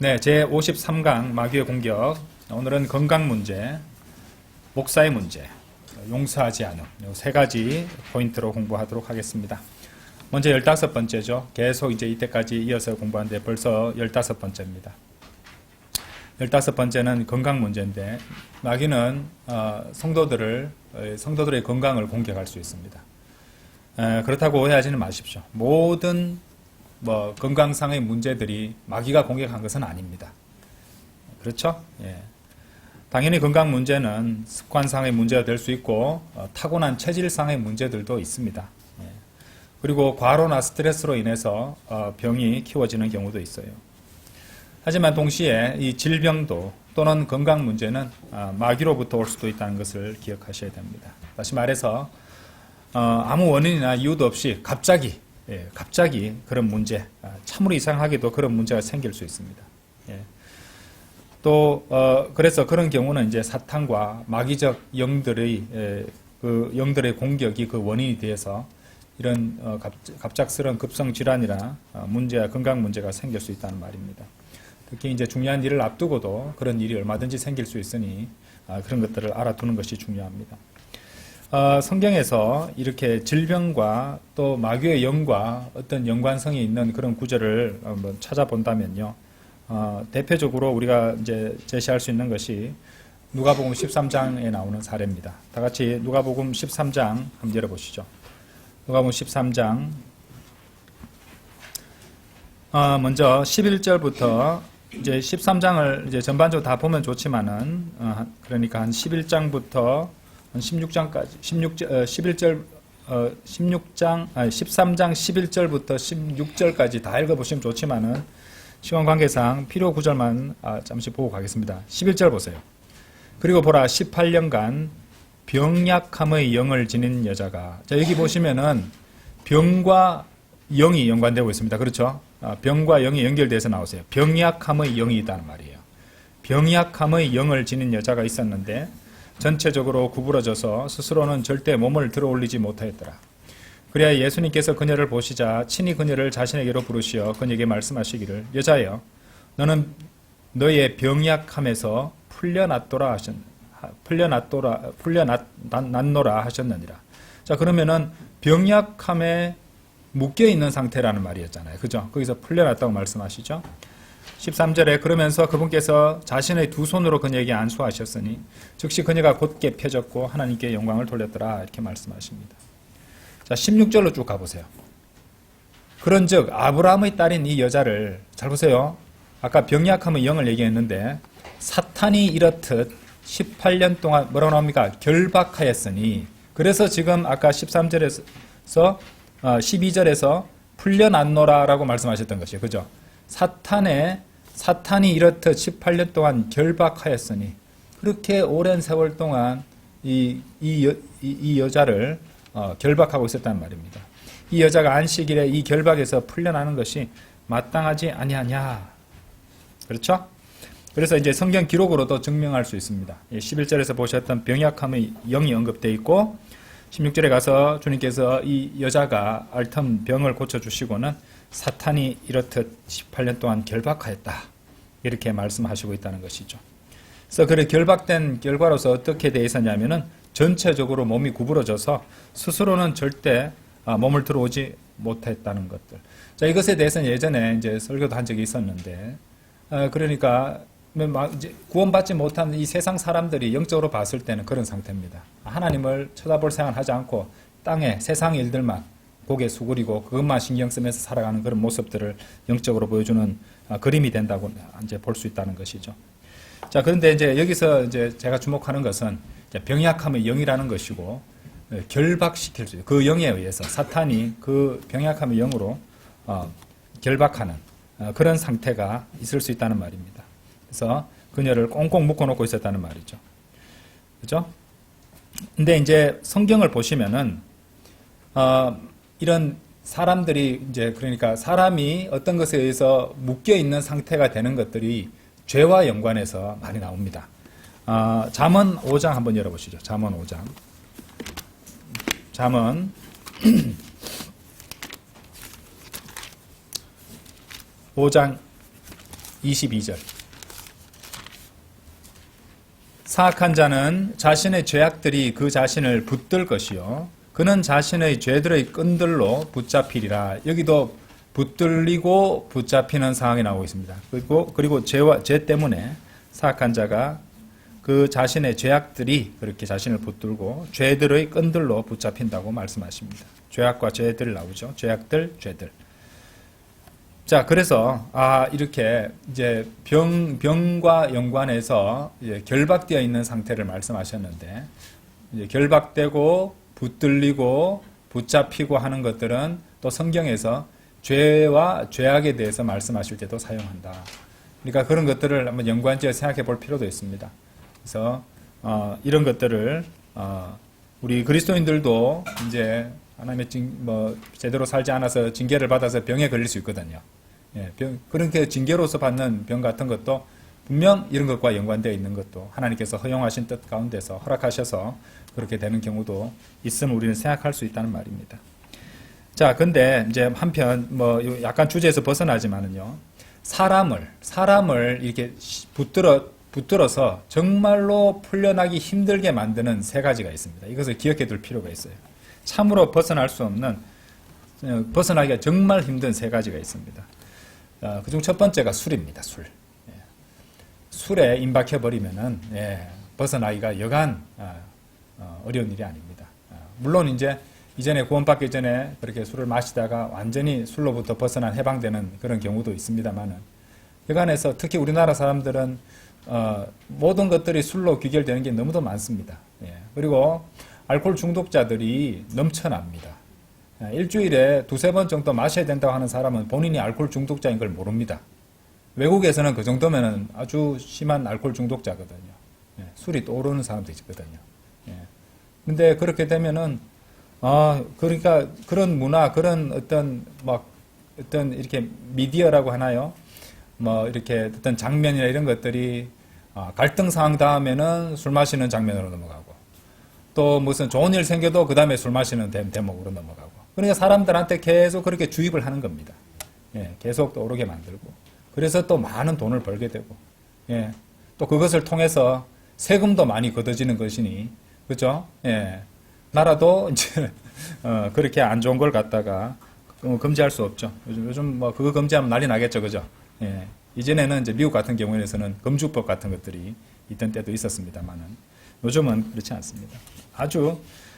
네, 제53강 마귀의 공격. 오늘은 건강 문제, 목사의 문제, 용서하지 않음, 이 세 가지 포인트로 공부하도록 하겠습니다. 먼저 15번째죠. 계속 이제 이때까지 이어서 공부하는데 벌써 15번째입니다. 15번째는 건강 문제인데, 마귀는 성도들의 건강을 공격할 수 있습니다. 그렇다고 오해하지는 마십시오. 모든 건강상의 문제들이 마귀가 공격한 것은 아닙니다. 그렇죠? 예. 당연히 건강 문제는 습관상의 문제가 될 수 있고 타고난 체질상의 문제들도 있습니다. 예. 그리고 과로나 스트레스로 인해서 병이 키워지는 경우도 있어요. 하지만 동시에 이 질병도 또는 건강 문제는 마귀로부터 올 수도 있다는 것을 기억하셔야 됩니다. 다시 말해서 아무 원인이나 이유도 없이 갑자기 그런 문제, 참으로 이상하게도 그런 문제가 생길 수 있습니다. 예. 또 그래서 그런 경우는 이제 사탄과 마귀적 영들의 영들의 공격이 그 원인이 되어서 이런 갑작스러운 급성 질환이나 문제와 건강 문제가 생길 수 있다는 말입니다. 특히 이제 중요한 일을 앞두고도 그런 일이 얼마든지 생길 수 있으니 그런 것들을 알아두는 것이 중요합니다. 성경에서 이렇게 질병과 또 마귀의 영과 어떤 연관성이 있는 그런 구절을 한번 찾아본다면요. 대표적으로 우리가 이제 제시할 수 있는 것이 누가복음 13장에 나오는 사례입니다. 다 같이 누가복음 13장 한번 열어보시죠. 누가복음 13장 먼저 11절부터 이제 13장을 이제 전반적으로 다 보면 좋지만은 그러니까 한 11장부터 16장까지 13장 11절부터 16절까지 다 읽어보시면 좋지만은 시간 관계상 필요 구절만 잠시 보고 가겠습니다. 11절 보세요. 그리고 보라 18년간 병약함의 영을 지닌 여자가, 자 여기 보시면은 병과 영이 연관되고 있습니다. 그렇죠? 병과 영이 연결돼서 나오세요. 병약함의 영이 있다는 말이에요. 병약함의 영을 지닌 여자가 있었는데 전체적으로 구부러져서 스스로는 절대 몸을 들어 올리지 못하였더라. 그래야 예수님께서 그녀를 보시자 친히 그녀를 자신에게로 부르시어 그녀에게 말씀하시기를, 여자여 너는 너의 병약함에서 풀려났노라 하셨느니라. 자 그러면은 병약함에 묶여있는 상태라는 말이었잖아요. 그죠? 거기서 풀려났다고 말씀하시죠. 13절에 그러면서 그분께서 자신의 두 손으로 그녀에게 안수하셨으니 즉시 그녀가 곧게 펴졌고 하나님께 영광을 돌렸더라 이렇게 말씀하십니다. 자 16절로 쭉 가보세요. 그런즉 아브라함의 딸인 이 여자를 잘 보세요. 아까 병약함의 영을 얘기했는데 사탄이 이렇듯 18년 동안 뭐라고 나옵니까? 결박하였으니, 그래서 지금 아까 13절에서 12절에서 풀려났노라 라고 말씀하셨던 것이에요. 그죠? 사탄이 이렇듯 18년 동안 결박하였으니, 그렇게 오랜 세월 동안 이 여자를 결박하고 있었단 말입니다. 이 여자가 안식일에 이 결박에서 풀려나는 것이 마땅하지 아니하냐. 그렇죠? 그래서 이제 성경 기록으로도 증명할 수 있습니다. 11절에서 보셨던 병약함의 영이 언급되어 있고 16절에 가서 주님께서 이 여자가 앓던 병을 고쳐주시고는 사탄이 이렇듯 18년 동안 결박하였다. 이렇게 말씀하시고 있다는 것이죠. 그래서 그래 결박된 결과로서 어떻게 되어 있었냐면은 전체적으로 몸이 구부러져서 스스로는 절대 몸을 들어오지 못했다는 것들. 자, 이것에 대해서는 예전에 이제 설교도 한 적이 있었는데, 그러니까 이제 구원받지 못한 이 세상 사람들이 영적으로 봤을 때는 그런 상태입니다. 하나님을 쳐다볼 생각을 하지 않고 땅에 세상 일들만 고개 수그리고 그것만 신경 쓰면서 살아가는 그런 모습들을 영적으로 보여주는 그림이 된다고 이제 볼 수 있다는 것이죠. 자, 그런데 이제 여기서 이제 제가 주목하는 것은 병약함의 영이라는 것이고, 결박시킬 수 있어요. 그 영에 의해서 사탄이 그 병약함의 영으로 결박하는 그런 상태가 있을 수 있다는 말입니다. 그래서 그녀를 꽁꽁 묶어놓고 있었다는 말이죠. 그죠? 근데 이제 성경을 보시면은, 이런 사람들이 이제 그러니까 사람이 어떤 것에 의해서 묶여있는 상태가 되는 것들이 죄와 연관해서 많이 나옵니다. 잠언 5장 한번 열어보시죠. 잠언 5장. 잠언 5장 22절. 사악한 자는 자신의 죄악들이 그 자신을 붙들 것이요 그는 자신의 죄들의 끈들로 붙잡히리라. 여기도 붙들리고 붙잡히는 상황이 나오고 있습니다. 그리고 죄 때문에 사악한 자가 그 자신의 죄악들이 그렇게 자신을 붙들고 죄들의 끈들로 붙잡힌다고 말씀하십니다. 죄악과 죄들 나오죠. 죄악들, 죄들. 자, 그래서 이렇게 이제 병과 연관해서 이제 결박되어 있는 상태를 말씀하셨는데, 이제 결박되고 붙들리고 붙잡히고 하는 것들은 또 성경에서 죄와 죄악에 대해서 말씀하실 때도 사용한다. 그러니까 그런 것들을 한번 연관지어 생각해 볼 필요도 있습니다. 그래서 이런 것들을 우리 그리스도인들도 이제 하나님의 제대로 살지 않아서 징계를 받아서 병에 걸릴 수 있거든요. 예, 그렇게 징계로서 받는 병 같은 것도 분명 이런 것과 연관되어 있는 것도 하나님께서 허용하신 뜻 가운데서 허락하셔서 그렇게 되는 경우도 있음을 우리는 생각할 수 있다는 말입니다. 자, 근데 이제 한편 약간 주제에서 벗어나지만은요, 사람을 이렇게 붙들어서 정말로 풀려나기 힘들게 만드는 세 가지가 있습니다. 이것을 기억해 둘 필요가 있어요. 참으로 벗어날 수 없는, 벗어나기가 정말 힘든 세 가지가 있습니다. 그중 첫 번째가 술입니다. 술. 술에 임박해버리면은 벗어나기가 여간 어려운 일이 아닙니다. 물론 이전에 구원받기 전에 그렇게 술을 마시다가 완전히 술로부터 벗어난 해방되는 그런 경우도 있습니다만은, 여간에서 특히 우리나라 사람들은 모든 것들이 술로 귀결되는 게 너무도 많습니다. 그리고 알코올 중독자들이 넘쳐납니다. 일주일에 두세 번 정도 마셔야 된다고 하는 사람은 본인이 알코올 중독자인 걸 모릅니다. 외국에서는 그 정도면 아주 심한 알코올 중독자거든요. 술이 떠오르는 사람도 있거든요. 근데 그렇게 되면은, 그러니까 그런 문화, 그런 어떤 이렇게 미디어라고 하나요? 이렇게 어떤 장면이나 이런 것들이 갈등 상황 다음에는 술 마시는 장면으로 넘어가고, 또 무슨 좋은 일 생겨도 그 다음에 술 마시는 대목으로 넘어가고, 그러니까 사람들한테 계속 그렇게 주입을 하는 겁니다. 계속 또 오르게 만들고, 그래서 또 많은 돈을 벌게 되고, 또 그것을 통해서 세금도 많이 걷어지는 것이니, 그죠? 나라도 이제 그렇게 안 좋은 걸 갖다가 금지할 수 없죠. 요즘 그거 금지하면 난리 나겠죠, 그죠? 이전에는 이제 미국 같은 경우에는 금주법 같은 것들이 있던 때도 있었습니다만은, 요즘은 그렇지 않습니다.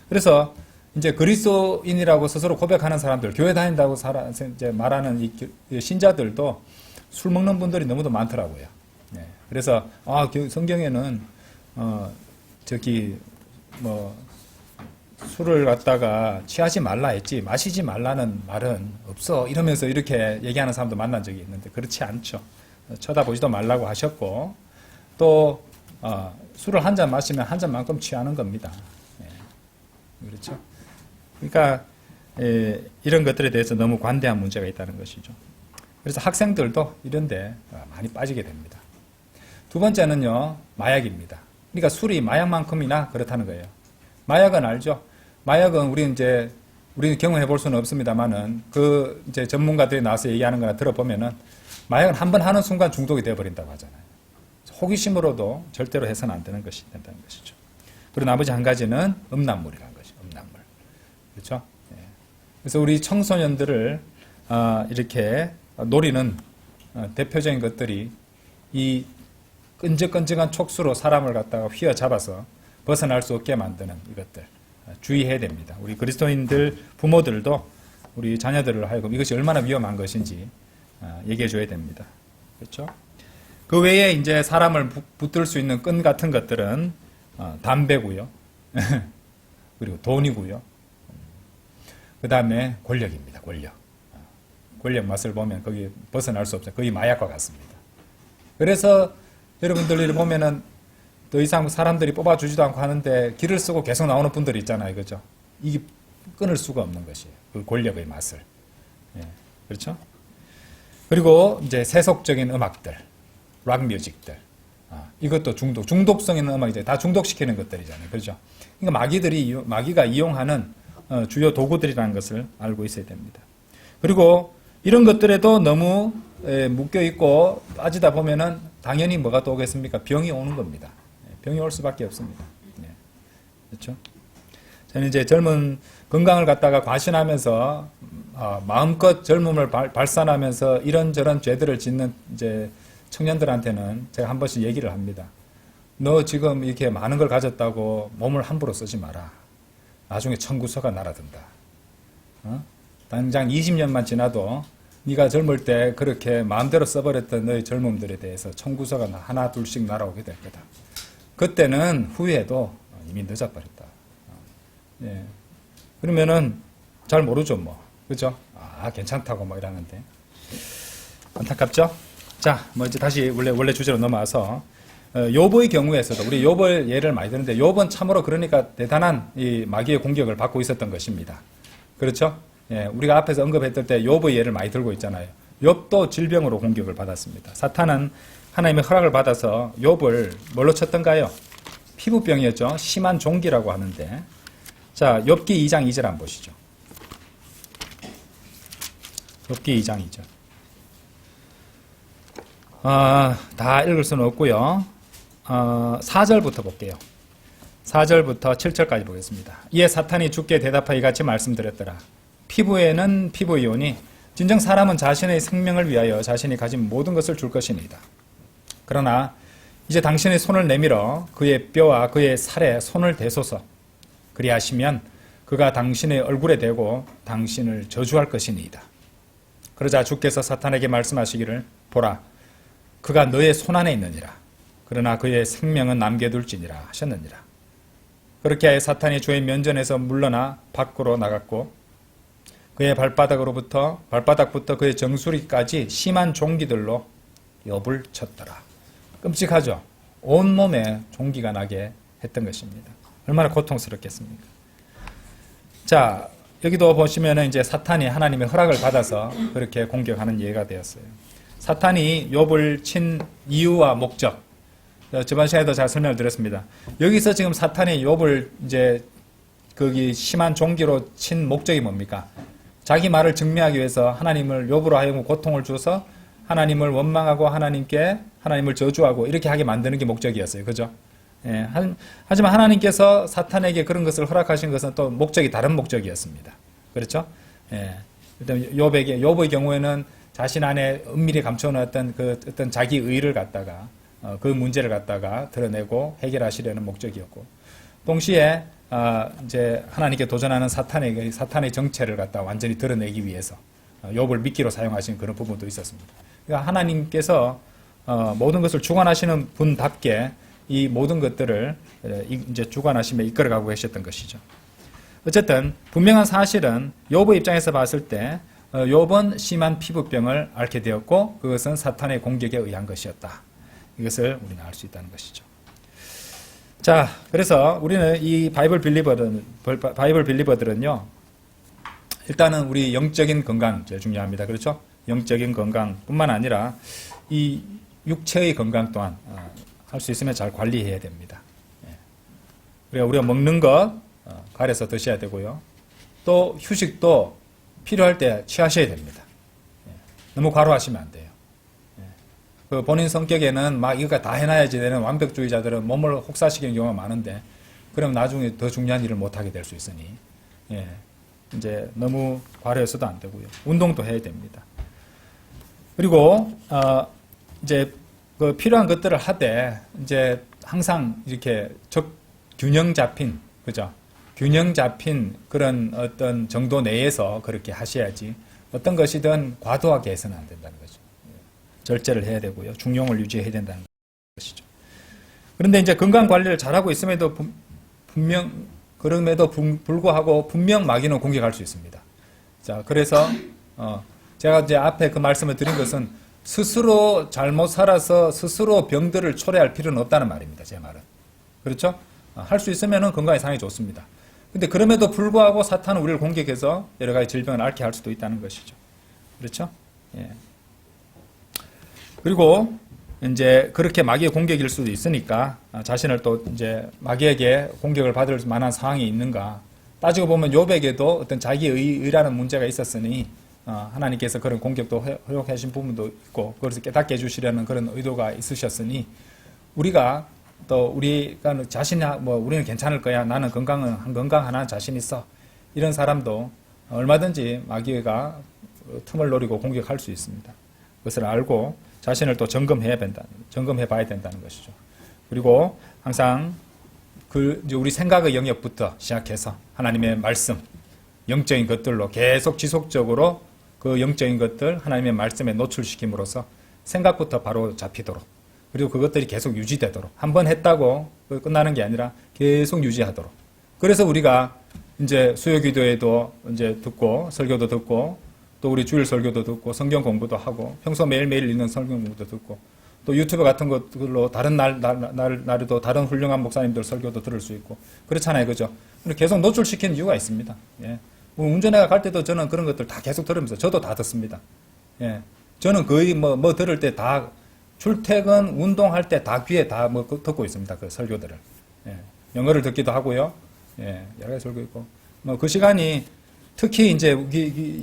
그래서 이제 그리스도인이라고 스스로 고백하는 사람들, 교회 다닌다고 이제 말하는 이 신자들도 술 먹는 분들이 너무도 많더라고요. 그래서 성경에는 술을 갖다가 취하지 말라 했지 마시지 말라는 말은 없어, 이러면서 이렇게 얘기하는 사람도 만난 적이 있는데 그렇지 않죠. 쳐다보지도 말라고 하셨고, 또 술을 한 잔 마시면 한 잔만큼 취하는 겁니다. 그렇죠. 그러니까 이런 것들에 대해서 너무 관대한 문제가 있다는 것이죠. 그래서 학생들도 이런데 많이 빠지게 됩니다. 두 번째는요, 마약입니다. 그러니까 술이 마약만큼이나 그렇다는 거예요. 마약은 알죠? 마약은 우리는 경험해 볼 수는 없습니다만은, 이제 전문가들이 나와서 얘기하는 거나 들어보면은, 마약은 한번 하는 순간 중독이 되어버린다고 하잖아요. 호기심으로도 절대로 해서는 안 되는 것이 된다는 것이죠. 그리고 나머지 한 가지는 음란물이라는 것이죠. 음란물. 그렇죠? 그래서 우리 청소년들을 이렇게 노리는 대표적인 것들이 이 끈적끈적한 촉수로 사람을 갖다가 휘어잡아서 벗어날 수 없게 만드는 이것들 주의해야 됩니다. 우리 그리스도인들 부모들도 우리 자녀들을 하여금 이것이 얼마나 위험한 것인지 얘기해 줘야 됩니다. 그렇죠? 그 외에 이제 사람을 붙들 수 있는 끈 같은 것들은 담배고요. 그리고 돈이고요. 그 다음에 권력입니다. 권력 맛을 보면 거기 벗어날 수 없어요. 거의 마약과 같습니다. 그래서 여러분들이 보면은 더 이상 사람들이 뽑아주지도 않고 하는데 길을 쓰고 계속 나오는 분들이 있잖아요. 그죠? 이게 끊을 수가 없는 것이에요. 그 권력의 맛을. 그렇죠? 그리고 이제 세속적인 음악들, 락 뮤직들. 이것도 중독성 있는 음악이죠. 다 중독시키는 것들이잖아요. 그렇죠? 그러니까 마귀가 이용하는 주요 도구들이라는 것을 알고 있어야 됩니다. 그리고 이런 것들에도 너무 묶여 있고 빠지다 보면은 당연히 뭐가 또 오겠습니까? 병이 오는 겁니다. 병이 올 수밖에 없습니다. 그렇죠? 저는 이제 젊은 건강을 갖다가 과신하면서 마음껏 젊음을 발산하면서 이런저런 죄들을 짓는 이제 청년들한테는 제가 한 번씩 얘기를 합니다. 너 지금 이렇게 많은 걸 가졌다고 몸을 함부로 쓰지 마라. 나중에 청구서가 날아든다. 당장 20년만 지나도 네가 젊을 때 그렇게 마음대로 써버렸던 너의 젊음들에 대해서 청구서가 하나 둘씩 날아오게 될 거다. 그때는 후회해도 이미 늦어버렸다. 예. 그러면은 잘 모르죠, 뭐. 그죠? 괜찮다고 뭐 이러는데. 안타깝죠? 자, 뭐 이제 다시 원래 주제로 넘어와서, 욥의 경우에서도, 우리 욥을 예를 많이 드는데, 욥은 참으로 그러니까 대단한 이 마귀의 공격을 받고 있었던 것입니다. 그렇죠? 예, 우리가 앞에서 언급했을 때 욥의 예를 많이 들고 있잖아요. 욥도 질병으로 공격을 받았습니다. 사탄은 하나님의 허락을 받아서 욥을 뭘로 쳤던가요? 피부병이었죠. 심한 종기라고 하는데. 자, 욥기 2장 2절 한번 보시죠. 욥기 2장 2절. 다 읽을 수는 없고요. 4절부터 볼게요. 4절부터 7절까지 보겠습니다. 이에 사탄이 주께 대답하여 이같이 말씀드렸더라. 피부에는 피부의 오니 진정 사람은 자신의 생명을 위하여 자신이 가진 모든 것을 줄 것이니이다. 그러나 이제 당신의 손을 내밀어 그의 뼈와 그의 살에 손을 대소서. 그리하시면 그가 당신의 얼굴에 대고 당신을 저주할 것이니이다. 그러자 주께서 사탄에게 말씀하시기를 보라 그가 너의 손안에 있느니라. 그러나 그의 생명은 남겨둘지니라 하셨느니라. 그렇게 하여 사탄이 주의 면전에서 물러나 밖으로 나갔고 그의 발바닥부터 그의 정수리까지 심한 종기들로 욥을 쳤더라. 끔찍하죠? 온몸에 종기가 나게 했던 것입니다. 얼마나 고통스럽겠습니까? 자, 여기도 보시면은 이제 사탄이 하나님의 허락을 받아서 그렇게 공격하는 예가 되었어요. 사탄이 욥을 친 이유와 목적. 저번 시간에도 제가 설명을 드렸습니다. 여기서 지금 사탄이 욥을 이제 거기 심한 종기로 친 목적이 뭡니까? 자기 말을 증명하기 위해서 하나님을 욥으로 하여금 고통을 줘서 하나님을 원망하고 하나님을 저주하고 이렇게 하게 만드는 게 목적이었어요. 그죠? 예, 하지만 하나님께서 사탄에게 그런 것을 허락하신 것은 또 목적이 다른 목적이었습니다. 그렇죠? 예, 일단 욥의 경우에는 자신 안에 은밀히 감춰놓았던 그 어떤 자기 의를 갖다가 그 문제를 갖다가 드러내고 해결하시려는 목적이었고, 동시에 이제 하나님께 도전하는 사탄의 정체를 갖다 완전히 드러내기 위해서 욥을 미끼로 사용하신 그런 부분도 있었습니다. 그러니까 하나님께서 모든 것을 주관하시는 분답게 이 모든 것들을 이제 주관하시며 이끌어가고 계셨던 것이죠. 어쨌든 분명한 사실은 욥의 입장에서 봤을 때 욥은 심한 피부병을 앓게 되었고 그것은 사탄의 공격에 의한 것이었다. 이것을 우리는 알 수 있다는 것이죠. 자, 그래서 우리는 이 바이블 빌리버들은요, 일단은 우리 영적인 건강 제일 중요합니다. 그렇죠? 영적인 건강뿐만 아니라 이 육체의 건강 또한 할 수 있으면 잘 관리해야 됩니다. 우리가 먹는 것 가려서 드셔야 되고요. 또 휴식도 필요할 때 취하셔야 됩니다. 너무 과로하시면 안 돼요. 그 본인 성격에는 막 이거 다 해놔야지 되는 완벽주의자들은 몸을 혹사시키는 경우가 많은데, 그럼 나중에 더 중요한 일을 못하게 될 수 있으니, 이제 너무 과로해서도 안 되고요. 운동도 해야 됩니다. 그리고, 이제 그 필요한 것들을 하되, 이제 항상 이렇게 균형 잡힌, 그죠? 균형 잡힌 그런 어떤 정도 내에서 그렇게 하셔야지, 어떤 것이든 과도하게 해서는 안 된다는 거죠. 절제를 해야 되고요. 중용을 유지해야 된다는 것이죠. 그런데 이제 건강 관리를 잘하고 있음에도 그럼에도 불구하고 분명 마귀는 공격할 수 있습니다. 자, 그래서 제가 이제 앞에 그 말씀을 드린 것은 스스로 잘못 살아서 스스로 병들을 초래할 필요는 없다는 말입니다. 제 말은. 그렇죠? 할 수 있으면은 건강에 상당히 좋습니다. 근데 그럼에도 불구하고 사탄은 우리를 공격해서 여러 가지 질병을 앓게 할 수도 있다는 것이죠. 그렇죠? 예. 그리고 이제 그렇게 마귀의 공격일 수도 있으니까 자신을 또 이제 마귀에게 공격을 받을 만한 상황이 있는가 따지고 보면 욥에게도 어떤 자기 의라는 문제가 있었으니 하나님께서 그런 공격도 허용하신 부분도 있고, 그래서 깨닫게 해주시려는 그런 의도가 있으셨으니, 우리가 또 우리가 우리는 괜찮을 거야. 나는 건강하나 자신 있어. 이런 사람도 얼마든지 마귀가 틈을 노리고 공격할 수 있습니다. 그것을 알고 자신을 또 점검해 봐야 된다는 것이죠. 그리고 항상 이제 우리 생각의 영역부터 시작해서 하나님의 말씀, 영적인 것들로 계속 지속적으로 그 영적인 것들 하나님의 말씀에 노출시킴으로써 생각부터 바로 잡히도록, 그리고 그것들이 계속 유지되도록, 한 번 했다고 끝나는 게 아니라 계속 유지하도록. 그래서 우리가 이제 수요 기도에도 이제 듣고, 설교도 듣고, 또 우리 주일 설교도 듣고, 성경 공부도 하고, 평소 매일매일 읽는 성경 공부도 듣고, 또 유튜브 같은 것들로 다른 날에도 다른 훌륭한 목사님들 설교도 들을 수 있고, 그렇잖아요. 그죠? 계속 노출시키는 이유가 있습니다. 예. 운전해 갈 때도 저는 그런 것들 다 계속 들으면서, 저도 다 듣습니다. 예. 저는 거의 뭐 들을 때 다, 출퇴근, 운동할 때 다 귀에 다 듣고 있습니다. 그 설교들을. 예. 영어를 듣기도 하고요. 예. 여러 가지 설교 있고. 그 시간이 특히 이제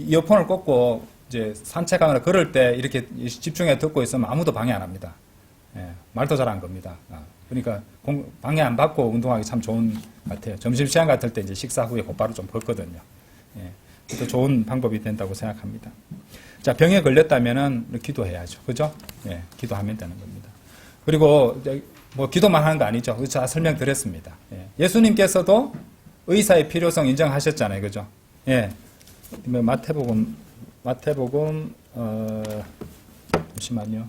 이어폰을 꽂고 이제 산책하거나 걸을 때 이렇게 집중해 듣고 있으면 아무도 방해 안 합니다. 예, 말도 잘 안 겁니다. 그러니까 방해 안 받고 운동하기 참 좋은 것 같아요. 점심시간 같을 때 이제 식사 후에 곧바로 좀 걷거든요. 예, 그래서 좋은 방법이 된다고 생각합니다. 자, 병에 걸렸다면은 기도해야죠. 그죠? 예, 기도하면 되는 겁니다. 그리고 뭐 기도만 하는 거 아니죠. 제가 설명드렸습니다. 예, 예수님께서도 의사의 필요성 인정하셨잖아요. 그죠? 예. 마태복음, 잠시만요.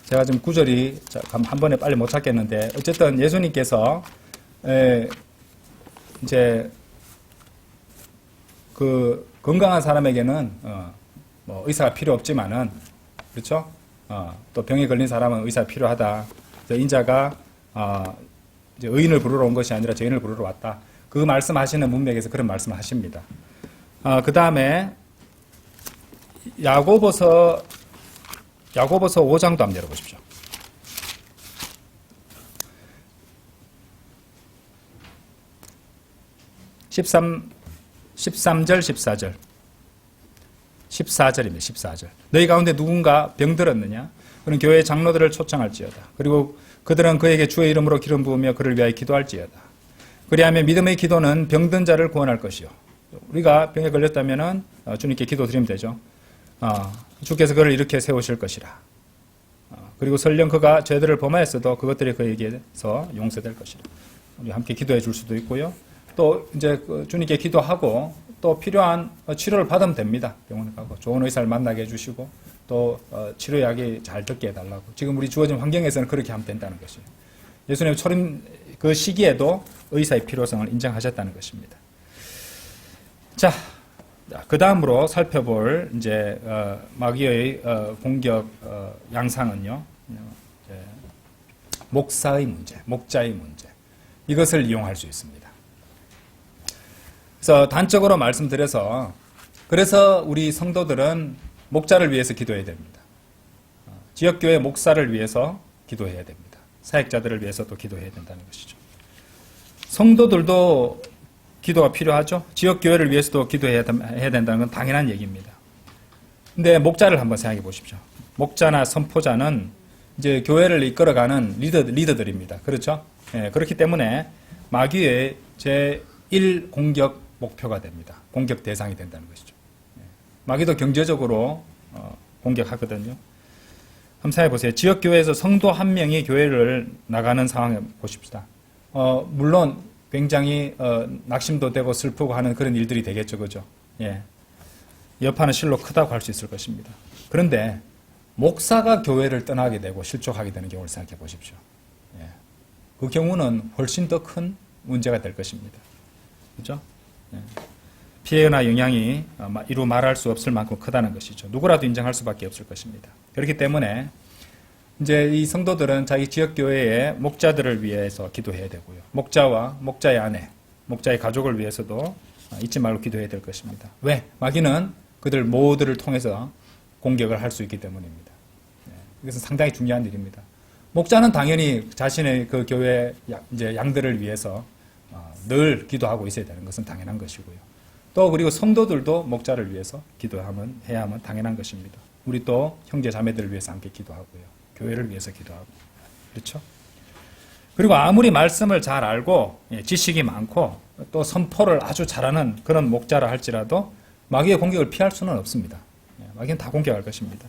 제가 지금 구절이 한 번에 빨리 못 찾겠는데, 어쨌든 예수님께서, 이제, 그 건강한 사람에게는 뭐 의사가 필요 없지만은, 그렇죠? 또 병에 걸린 사람은 의사가 필요하다. 인자가 이제 의인을 부르러 온 것이 아니라 죄인을 부르러 왔다. 그 말씀하시는 문맥에서 그런 말씀을 하십니다. 그 다음에 야고보서 5장도 한번 열어보십시오. 13절, 14절. 14절입니다. 14절. 너희 가운데 누군가 병들었느냐? 그는 교회의 장로들을 초청할지어다. 그리고 그들은 그에게 주의 이름으로 기름 부으며 그를 위하여 기도할지어다. 그리하면 믿음의 기도는 병든 자를 구원할 것이요. 우리가 병에 걸렸다면은 주님께 기도드리면 되죠. 주께서 그를 이렇게 세우실 것이라. 그리고 설령 그가 죄들을 범하였어도 그것들이 그에게서 용서될 것이라. 우리 함께 기도해 줄 수도 있고요. 또 이제 주님께 기도하고 또 필요한 치료를 받으면 됩니다. 병원에 가고 좋은 의사를 만나게 해주시고 또 치료약이 잘 듣게 해달라고. 지금 우리 주어진 환경에서는 그렇게 하면 된다는 것이에요. 예수님 초림 그 시기에도 의사의 필요성을 인정하셨다는 것입니다. 자, 그 다음으로 살펴볼 이제 마귀의 공격 양상은요. 목사의 문제, 목자의 문제. 이것을 이용할 수 있습니다. 그래서 단적으로 말씀드려서 그래서 우리 성도들은 목자를 위해서 기도해야 됩니다. 지역교회 목사를 위해서 기도해야 됩니다. 사역자들을 위해서도 기도해야 된다는 것이죠. 성도들도 기도가 필요하죠. 지역교회를 위해서도 기도해야 된다는 건 당연한 얘기입니다. 근데 목자를 한번 생각해 보십시오. 목자나 선포자는 이제 교회를 이끌어가는 리더들입니다. 그렇죠? 예, 그렇기 때문에 마귀의 제1 공격 목표가 됩니다. 공격 대상이 된다는 것이죠. 마귀도 경제적으로 공격하거든요. 한번 생각해 보세요. 지역교회에서 성도 한 명이 교회를 나가는 상황에 보십시다. 물론 굉장히 낙심도 되고 슬프고 하는 그런 일들이 되겠죠. 그죠? 예. 여파는 실로 크다고 할 수 있을 것입니다. 그런데 목사가 교회를 떠나게 되고 실족하게 되는 경우를 생각해 보십시오. 예. 그 경우는 훨씬 더 큰 문제가 될 것입니다. 그죠? 예. 피해나 영향이 이루 말할 수 없을 만큼 크다는 것이죠. 누구라도 인정할 수밖에 없을 것입니다. 그렇기 때문에 이제 이 성도들은 자기 지역교회의 목자들을 위해서 기도해야 되고요. 목자와 목자의 아내, 목자의 가족을 위해서도 잊지 말고 기도해야 될 것입니다. 왜? 마귀는 그들 모두를 통해서 공격을 할 수 있기 때문입니다. 이것은 상당히 중요한 일입니다. 목자는 당연히 자신의 그 교회 이제 양들을 위해서 늘 기도하고 있어야 되는 것은 당연한 것이고요. 또 그리고 성도들도 목자를 위해서 해야 하면 당연한 것입니다. 우리 또 형제 자매들을 위해서 함께 기도하고요. 교회를 위해서 기도하고. 그렇죠? 그리고 아무리 말씀을 잘 알고 지식이 많고 또 선포를 아주 잘하는 그런 목자라 할지라도 마귀의 공격을 피할 수는 없습니다. 마귀는 다 공격할 것입니다.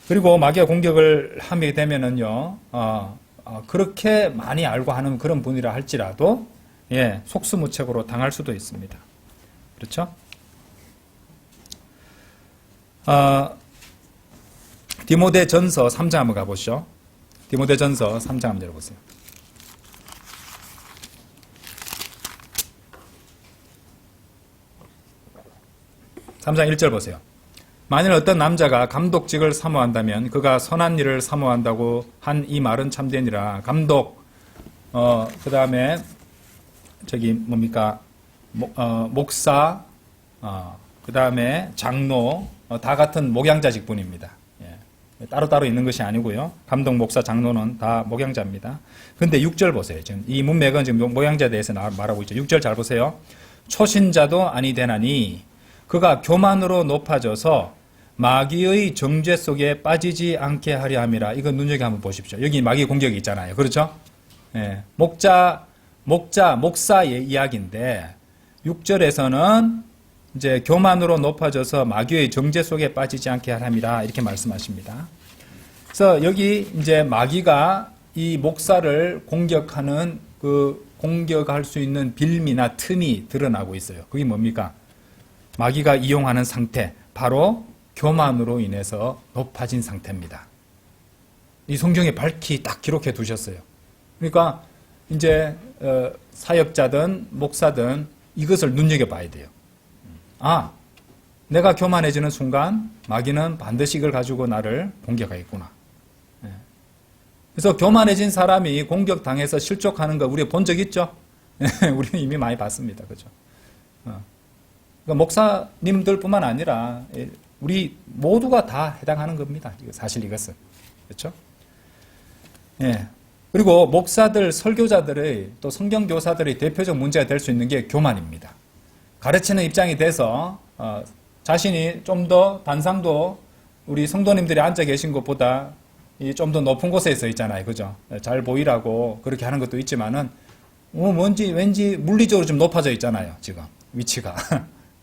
그리고 마귀가 공격을 하게 되면은요, 그렇게 많이 알고 하는 그런 분이라 할지라도 속수무책으로 당할 수도 있습니다. 그렇죠? 디모데전서 3장 한번 가보시죠. 디모데전서 3장 한번 열어보세요. 3장 1절 보세요. 만일 어떤 남자가 감독직을 사모한다면 그가 선한 일을 사모한다고 한 이 말은 참되니라. 감독, 그 다음에 목사, 그 다음에 장로, 다 같은 목양자 직분입니다. 따로따로 있는 것이 아니고요. 감독, 목사, 장로는 다 목양자입니다. 근데 6절 보세요. 지금 이 문맥은 지금 목양자에 대해서 말하고 있죠. 6절 잘 보세요. 초신자도 아니 되나니 그가 교만으로 높아져서 마귀의 정죄 속에 빠지지 않게 하려 함이라. 이거 눈여겨 한번 보십시오. 여기 마귀 공격이 있잖아요. 그렇죠? 목사의 이야기인데 6절에서는 이제 교만으로 높아져서 마귀의 정죄 속에 빠지지 않게 하려 함이라. 이렇게 말씀하십니다. 그래서 여기 이제 마귀가 이 목사를 공격하는 공격할 수 있는 빌미나 틈이 드러나고 있어요. 그게 뭡니까? 마귀가 이용하는 상태, 바로 교만으로 인해서 높아진 상태입니다. 이 성경에 밝히 딱 기록해 두셨어요. 그러니까 이제 사역자든 목사든 이것을 눈여겨봐야 돼요. 내가 교만해지는 순간 마귀는 반드시 이걸 가지고 나를 공격하겠구나. 그래서 교만해진 사람이 공격당해서 실족하는 거 우리가 본 적 있죠? 우리는 이미 많이 봤습니다. 그죠? 그러니까 목사님들 뿐만 아니라 우리 모두가 다 해당하는 겁니다. 사실 이것은. 그렇죠? 그리고 목사들, 설교자들의 또 성경교사들의 대표적 문제가 될 수 있는 게 교만입니다. 가르치는 입장이 돼서 자신이 좀 더 단상도 우리 성도님들이 앉아 계신 것보다 좀 더 높은 곳에 서 있잖아요. 그죠? 잘 보이라고 그렇게 하는 것도 있지만은 왠지 물리적으로 좀 높아져 있잖아요. 지금 위치가.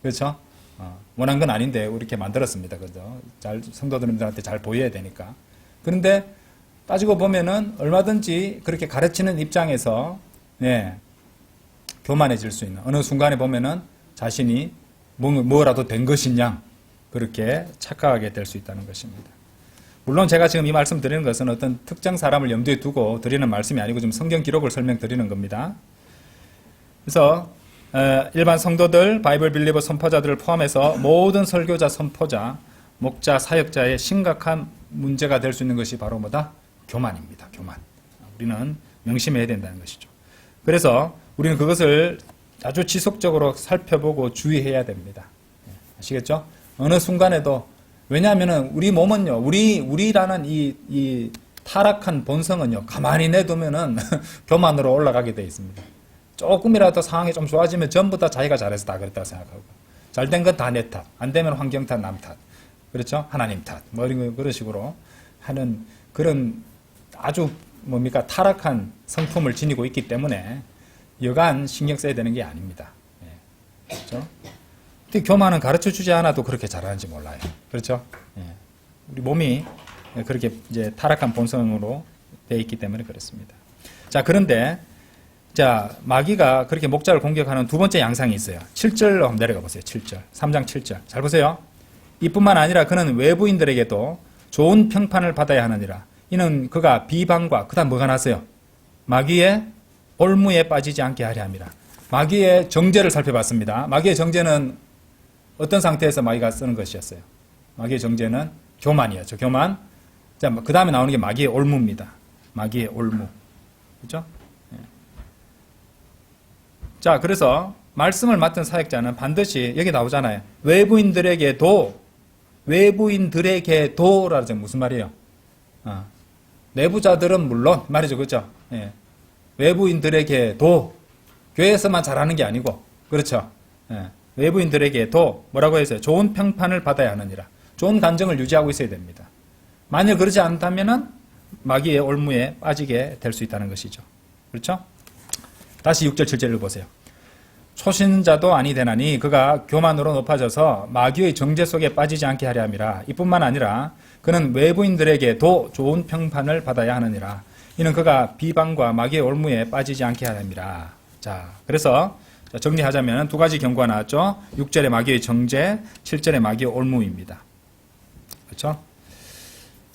그렇죠? 원한 건 아닌데 이렇게 만들었습니다. 그죠? 성도들한테 잘 보여야 되니까. 그런데 따지고 보면은 얼마든지 그렇게 가르치는 입장에서 교만해질 수 있는, 어느 순간에 보면은 자신이 뭐라도 된 것이냐 그렇게 착각하게 될 수 있다는 것입니다. 물론 제가 지금 이 말씀 드리는 것은 어떤 특정 사람을 염두에 두고 드리는 말씀이 아니고 좀 성경 기록을 설명드리는 겁니다. 그래서 일반 성도들, 바이블 빌리버 선포자들을 포함해서 모든 설교자, 선포자, 목자, 사역자의 심각한 문제가 될 수 있는 것이 바로 뭐다? 교만입니다. 교만. 우리는 명심해야 된다는 것이죠. 그래서 우리는 그것을 아주 지속적으로 살펴보고 주의해야 됩니다. 아시겠죠? 어느 순간에도, 왜냐하면은 우리 몸은요, 우리라는 이 타락한 본성은요, 가만히 내두면은 교만으로 올라가게 되어 있습니다. 조금이라도 상황이 좀 좋아지면 전부 다 자기가 잘해서 다 그랬다고 생각하고, 잘된 건 다 내 탓, 안 되면 환경 탓, 남 탓, 그렇죠? 하나님 탓, 그런 식으로 하는 그런 아주 타락한 성품을 지니고 있기 때문에 여간 신경 써야 되는 게 아닙니다. 그렇죠? 특히 교만은 가르쳐 주지 않아도 그렇게 잘하는지 몰라요. 그렇죠? 우리 몸이 그렇게 이제 타락한 본성으로 되어 있기 때문에 그렇습니다. 자, 그런데 마귀가 그렇게 목자를 공격하는 두 번째 양상이 있어요. 7절로 한번 내려가 보세요. 7절. 3장 7절. 잘 보세요. 이뿐만 아니라 그는 외부인들에게도 좋은 평판을 받아야 하느니라. 이는 그가 비방과 그다음 뭐가 났어요? 마귀의 올무에 빠지지 않게 하려 함이라. 마귀의 정죄를 살펴봤습니다. 마귀의 정죄는 어떤 상태에서 마귀가 쓰는 것이었어요? 마귀의 정죄는 교만이었죠. 교만. 자, 그 다음에 나오는 게 마귀의 올무입니다. 마귀의 올무. 그렇죠? 자, 그래서 말씀을 맡은 사역자는 반드시 여기 나오잖아요. 외부인들에게도라는 무슨 말이에요? 내부자들은 물론 말이죠, 그렇죠? 예. 외부인들에게도 교회에서만 잘하는 게 아니고, 그렇죠? 예. 외부인들에게도 뭐라고 했어요? 좋은 평판을 받아야 하느니라. 좋은 감정을 유지하고 있어야 됩니다. 만일 그러지 않다면은 마귀의 올무에 빠지게 될 수 있다는 것이죠. 그렇죠? 다시 6절 7절을 보세요. 초신자도 아니 되나니 그가 교만으로 높아져서 마귀의 정죄 속에 빠지지 않게 하려 함이라. 이뿐만 아니라 그는 외부인들에게도 좋은 평판을 받아야 하느니라. 이는 그가 비방과 마귀의 올무에 빠지지 않게 하려 함이라. 자, 그래서 정리하자면 두 가지 경고가 나왔죠. 6절의 마귀의 정죄, 7절의 마귀의 올무입니다. 그렇죠?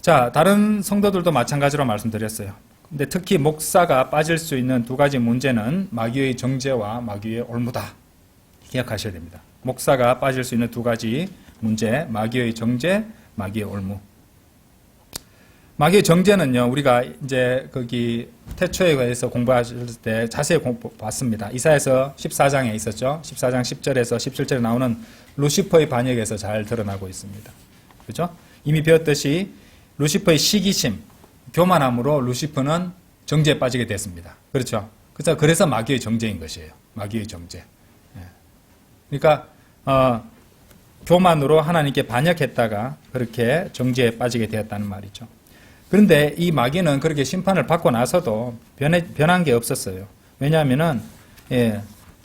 자, 다른 성도들도 마찬가지로 말씀드렸어요. 근데 특히 목사가 빠질 수 있는 두 가지 문제는 마귀의 정죄와 마귀의 올무다. 기억하셔야 됩니다. 목사가 빠질 수 있는 두 가지 문제, 마귀의 정죄, 마귀의 올무. 마귀의 정죄는요, 우리가 이제 거기 태초에 관해서 공부하실 때 자세히 봤습니다. 이사야서 14장에 있었죠. 14장 10절에서 17절에 나오는 루시퍼의 반역에서 잘 드러나고 있습니다. 그렇죠? 이미 배웠듯이 루시퍼의 시기심, 교만함으로 루시퍼는 정죄에 빠지게 됐습니다. 그렇죠? 그래서 마귀의 정죄인 것이에요. 마귀의 정죄. 그러니까 교만으로 하나님께 반역했다가 그렇게 정죄에 빠지게 되었다는 말이죠. 그런데 이 마귀는 그렇게 심판을 받고 나서도 변한 게 없었어요. 왜냐하면은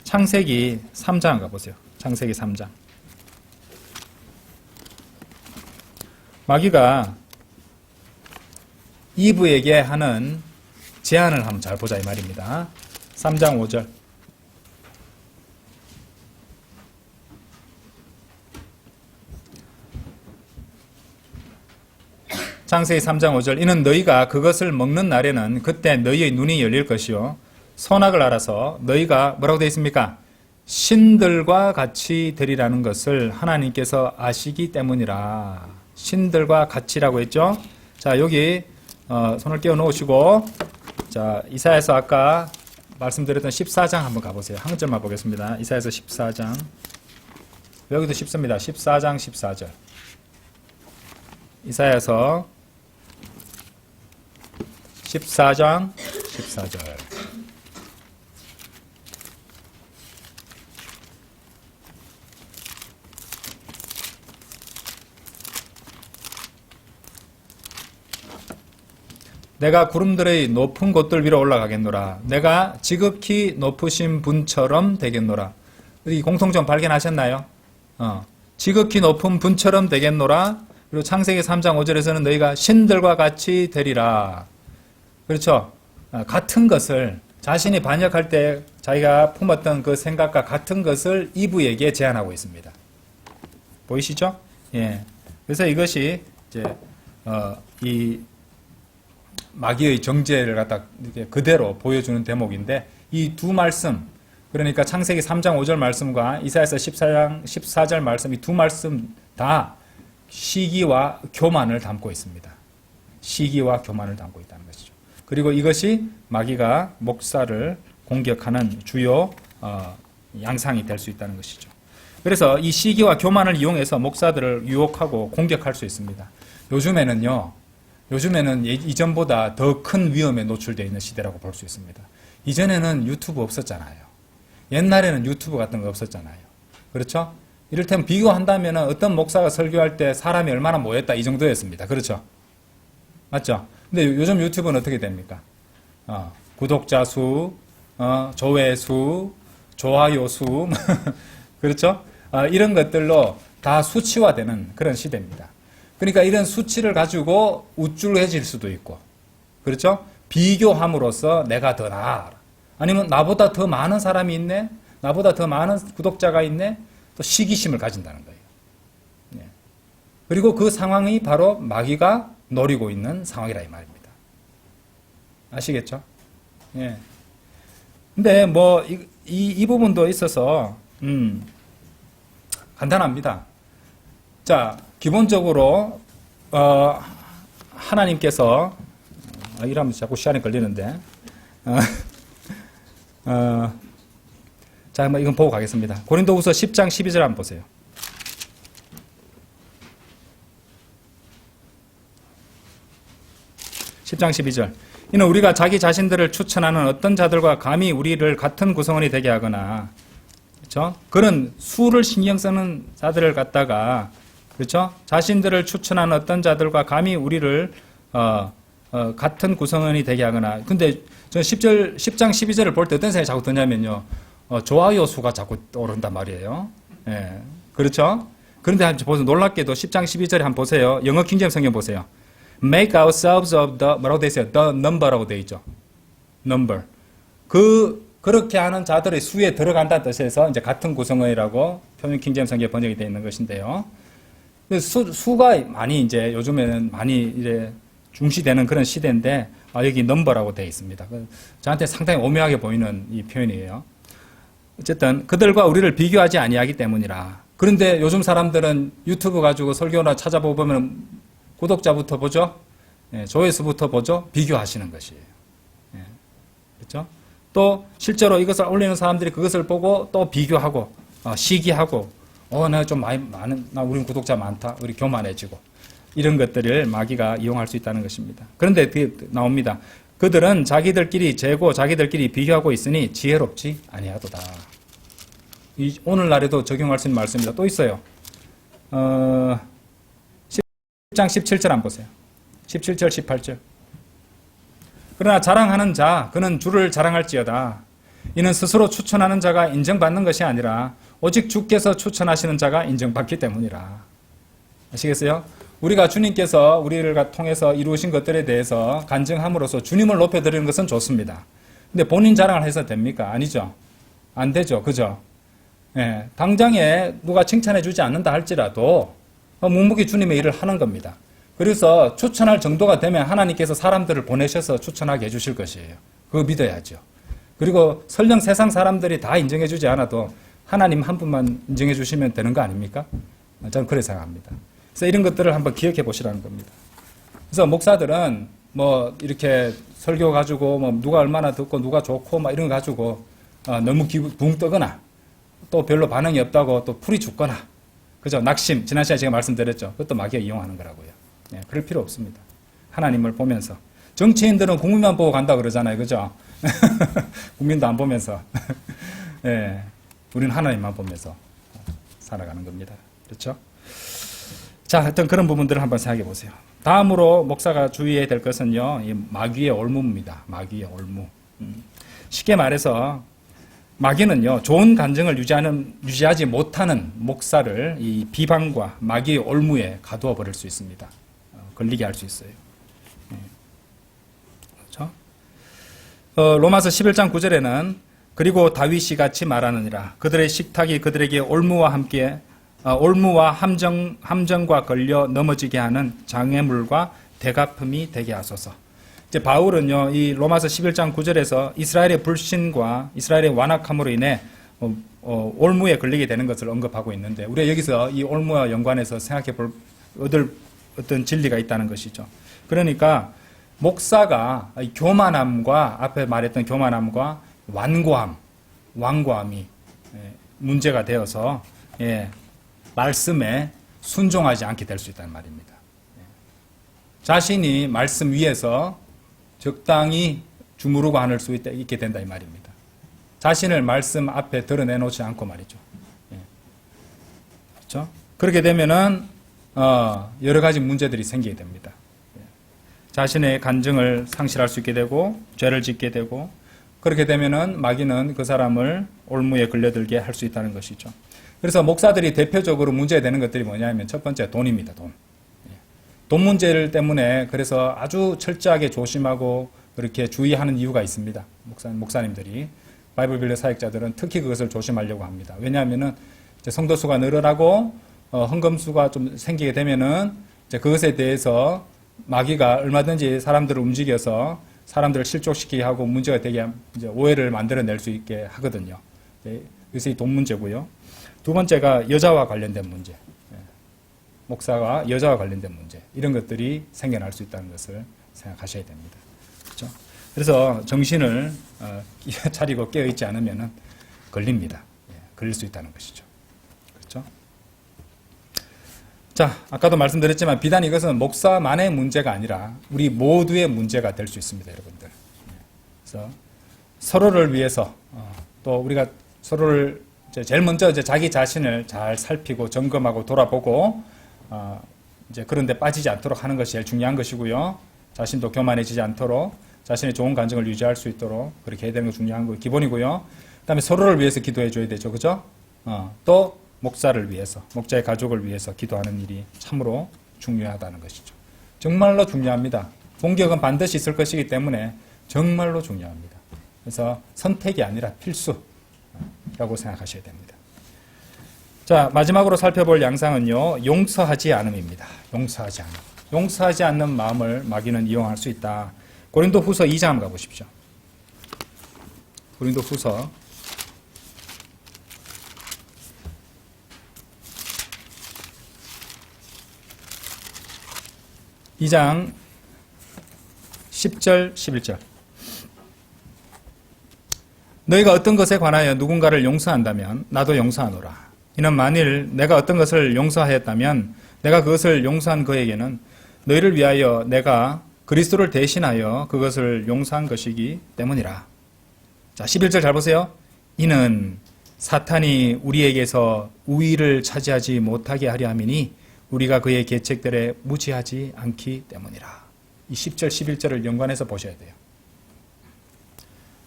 창세기 3장 가보세요. 창세기 3장. 마귀가 이브에게 하는 제안을 한번 잘 보자 이 말입니다. 3장 5절. 창세기 3장 5절. 이는 너희가 그것을 먹는 날에는 그때 너희의 눈이 열릴 것이요 선악을 알아서 너희가 뭐라고 되어 있습니까? 신들과 같이 되리라는 것을 하나님께서 아시기 때문이라. 신들과 같이라고 했죠. 자, 여기 손을 끼워 놓으시고, 자, 이사야서 아까 말씀드렸던 14장 한번 가보세요. 한 절만 보겠습니다. 이사야서 14장. 여기도 쉽습니다. 14장 14절. 이사야서 14장 14절. 내가 구름들의 높은 곳들 위로 올라가겠노라. 내가 지극히 높으신 분처럼 되겠노라. 이 공통점 발견하셨나요? 지극히 높은 분처럼 되겠노라. 그리고 창세기 3장 5절에서는 너희가 신들과 같이 되리라. 그렇죠? 같은 것을 자신이 반역할 때 자기가 품었던 그 생각과 같은 것을 이브에게 제안하고 있습니다. 보이시죠? 예. 그래서 이것이 이제 이 마귀의 정죄를 갖다 이렇게 그대로 보여주는 대목인데, 이 두 말씀, 그러니까 창세기 3장 5절 말씀과 이사야서 14절 말씀, 이 두 말씀 다 시기와 교만을 담고 있습니다. 시기와 교만을 담고 있다는 것이죠. 그리고 이것이 마귀가 목사를 공격하는 주요 양상이 될 수 있다는 것이죠. 그래서 이 시기와 교만을 이용해서 목사들을 유혹하고 공격할 수 있습니다. 요즘에는 이전보다 더 큰 위험에 노출되어 있는 시대라고 볼 수 있습니다. 이전에는 유튜브 없었잖아요. 옛날에는 유튜브 같은 거 없었잖아요. 그렇죠? 이를테면 비교한다면 어떤 목사가 설교할 때 사람이 얼마나 모였다 이 정도였습니다. 그렇죠? 맞죠? 근데 요즘 유튜브는 어떻게 됩니까? 구독자 수, 조회수, 좋아요 수, 그렇죠? 이런 것들로 다 수치화되는 그런 시대입니다. 그러니까 이런 수치를 가지고 우쭐해질 수도 있고, 그렇죠? 비교함으로써 내가 더 나아. 아니면 나보다 더 많은 사람이 있네? 나보다 더 많은 구독자가 있네? 또 시기심을 가진다는 거예요. 예. 그리고 그 상황이 바로 마귀가 노리고 있는 상황이라 이 말입니다. 아시겠죠? 예. 근데 뭐, 이 부분도 있어서, 간단합니다. 자, 기본적으로 하나님께서 이러면 자꾸 시간이 걸리는데 자, 한번 이건 보고 가겠습니다. 고린도후서 10장 12절 한번 보세요. 10장 12절. 이는 우리가 자기 자신들을 추천하는 어떤 자들과 감히 우리를 같은 구성원이 되게 하거나, 그렇죠? 그런 수를 신경 쓰는 자들을 갖다가, 그렇죠? 자신들을 추천하는 어떤 자들과 감히 우리를 같은 구성원이 되게 하거나. 근데 저 10장 12절을 볼 때 어떤 생각이 자꾸 드냐면요, 좋아요 수가 자꾸 오른단 말이에요. 예, 그렇죠? 그런데 한번 보세요. 놀랍게도 10장 12절에 한번 보세요. 영어 킹제임 성경 보세요. Make ourselves of the, 뭐라고 되어 있어요? The number라고 되어 있죠. number. 그렇게 하는 자들의 수에 들어간다는 뜻에서 이제 같은 구성원이라고 표준 킹제임 성경에 번역이 되어 있는 것인데요. 수가 많이 이제 요즘에는 많이 이제 중시되는 그런 시대인데, 여기 넘버라고 되어 있습니다. 저한테 상당히 오묘하게 보이는 이 표현이에요. 어쨌든 그들과 우리를 비교하지 아니하기 때문이라. 그런데 요즘 사람들은 유튜브 가지고 설교나 찾아보면 구독자부터 보죠, 예, 조회수부터 보죠, 비교하시는 것이에요. 예, 그렇죠? 또 실제로 이것을 올리는 사람들이 그것을 보고 또 비교하고 시기하고, 나 좀 나 우리 구독자 많다, 우리 교만해지고, 이런 것들을 마귀가 이용할 수 있다는 것입니다. 그런데 나옵니다. 그들은 자기들끼리 재고 자기들끼리 비교하고 있으니 지혜롭지 아니하도다. 오늘날에도 적용할 수 있는 말씀입니다. 또 있어요. 10장 17절 한번 보세요. 17절 18절. 그러나 자랑하는 자 그는 주를 자랑할지어다. 이는 스스로 추천하는 자가 인정받는 것이 아니라 오직 주께서 추천하시는 자가 인정받기 때문이라. 아시겠어요? 우리가 주님께서 우리를 통해서 이루신 것들에 대해서 간증함으로써 주님을 높여드리는 것은 좋습니다. 근데 본인 자랑을 해서 됩니까? 아니죠. 안 되죠. 그죠? 예, 당장에 누가 칭찬해 주지 않는다 할지라도 묵묵히 주님의 일을 하는 겁니다. 그래서 추천할 정도가 되면 하나님께서 사람들을 보내셔서 추천하게 해주실 것이에요. 그거 믿어야죠. 그리고 설령 세상 사람들이 다 인정해 주지 않아도 하나님 한 분만 인정해 주시면 되는 거 아닙니까? 저는 그렇게 생각합니다. 그래서 이런 것들을 한번 기억해 보시라는 겁니다. 그래서 목사들은 뭐 이렇게 설교 가지고 뭐 누가 얼마나 듣고 누가 좋고 막 이런 거 가지고 너무 붕 뜨거나 또 별로 반응이 없다고 또 풀이 죽거나, 그죠? 낙심, 지난 시간에 제가 말씀드렸죠. 그것도 마귀가 이용하는 거라고요. 네, 그럴 필요 없습니다. 하나님을 보면서. 정치인들은 국민만 보고 간다 그러잖아요. 그죠? 국민도 안 보면서. 네, 우리는 하나님만 보면서 살아가는 겁니다. 그렇죠? 자, 하여튼 그런 부분들을 한번 생각해 보세요. 다음으로 목사가 주의해야 될 것은요, 이 마귀의 올무입니다. 마귀의 올무. 쉽게 말해서 마귀는요, 좋은 간증을 유지하지 못하는 목사를 이 비방과 마귀의 올무에 가두어 버릴 수 있습니다. 걸리게 할 수 있어요. 그렇죠? 로마서 11장 9절에는 그리고 다윗이 같이 말하느니라. 그들의 식탁이 그들에게 올무와 함께 올무와 함정과 걸려 넘어지게 하는 장애물과 대가품이 되게 하소서. 이제 바울은요, 이 로마서 11장 9절에서 이스라엘의 불신과 이스라엘의 완악함으로 인해 올무에 걸리게 되는 것을 언급하고 있는데, 우리가 여기서 이 올무와 연관해서 생각해 볼 얻을 어떤 진리가 있다는 것이죠. 그러니까 목사가 교만함과 앞에 말했던 교만함과 완고함이 문제가 되어서 말씀에 순종하지 않게 될 수 있다는 말입니다. 자신이 말씀 위에서 적당히 주무르고 앉을 수 있게 된다 이 말입니다. 자신을 말씀 앞에 드러내놓지 않고 말이죠. 그렇죠? 그렇게 되면은 여러 가지 문제들이 생기게 됩니다. 자신의 간증을 상실할 수 있게 되고 죄를 짓게 되고, 그렇게 되면은 마귀는 그 사람을 올무에 걸려들게 할 수 있다는 것이죠. 그래서 목사들이 대표적으로 문제되는 것들이 뭐냐면 첫 번째 돈입니다. 돈 문제를 때문에 그래서 아주 철저하게 조심하고 그렇게 주의하는 이유가 있습니다. 목사님들이, 바이블 빌려 사역자들은 특히 그것을 조심하려고 합니다. 왜냐하면은 이제 성도 수가 늘어나고 헌금수가 좀 생기게 되면은 이제 그것에 대해서 마귀가 얼마든지 사람들을 움직여서 사람들을 실족시키게 하고 문제가 되게 이제 오해를 만들어낼 수 있게 하거든요. 그래서 이 돈 문제고요. 두 번째가 여자와 관련된 문제. 목사가 여자와 관련된 문제, 이런 것들이 생겨날 수 있다는 것을 생각하셔야 됩니다. 그렇죠? 그래서 정신을 차리고 깨어있지 않으면 걸립니다. 걸릴 수 있다는 것이죠. 그렇죠? 자, 아까도 말씀드렸지만 비단 이것은 목사만의 문제가 아니라 우리 모두의 문제가 될 수 있습니다, 여러분들. 그래서 서로를 위해서 또 우리가 서로를 제일 먼저 자기 자신을 잘 살피고 점검하고 돌아보고 이제 그런 데 빠지지 않도록 하는 것이 제일 중요한 것이고요. 자신도 교만해지지 않도록 자신의 좋은 감정을 유지할 수 있도록 그렇게 해야 되는 게 중요한 거 기본이고요. 그다음에 서로를 위해서 기도해 줘야 되죠. 그죠? 또 목사를 위해서, 목자의 가족을 위해서 기도하는 일이 참으로 중요하다는 것이죠. 정말로 중요합니다. 공격은 반드시 있을 것이기 때문에 정말로 중요합니다. 그래서 선택이 아니라 필수라고 생각하셔야 됩니다. 자, 마지막으로 살펴볼 양상은요, 용서하지 않음입니다. 용서하지 않음. 용서하지 않는 마음을 마귀는 이용할 수 있다. 고린도후서 2장 한번 가보십시오. 고린도후서 2장 10절 11절. 너희가 어떤 것에 관하여 누군가를 용서한다면 나도 용서하노라. 이는 만일 내가 어떤 것을 용서하였다면 내가 그것을 용서한 그에게는 너희를 위하여 내가 그리스도를 대신하여 그것을 용서한 것이기 때문이라. 자, 11절 잘 보세요. 이는 사탄이 우리에게서 우위를 차지하지 못하게 하려 함이니 우리가 그의 계책들에 무지하지 않기 때문이라. 이 10절 11절을 연관해서 보셔야 돼요.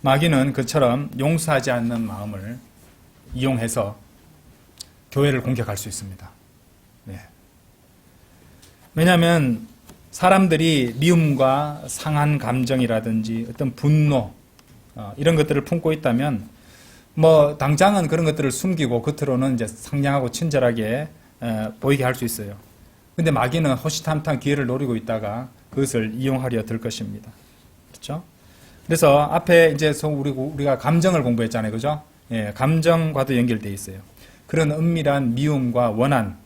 마귀는 그처럼 용서하지 않는 마음을 이용해서 교회를 공격할 수 있습니다. 네. 왜냐하면 사람들이 미움과 상한 감정이라든지 어떤 분노 이런 것들을 품고 있다면 뭐 당장은 그런 것들을 숨기고 겉으로는 이제 상냥하고 친절하게 보이게 할 수 있어요. 근데 마귀는 호시탐탐 기회를 노리고 있다가 그것을 이용하려 들 것입니다. 그렇죠? 그래서 앞에 이제 우리가 감정을 공부했잖아요. 그죠? 예, 감정과도 연결되어 있어요. 그런 은밀한 미움과 원한,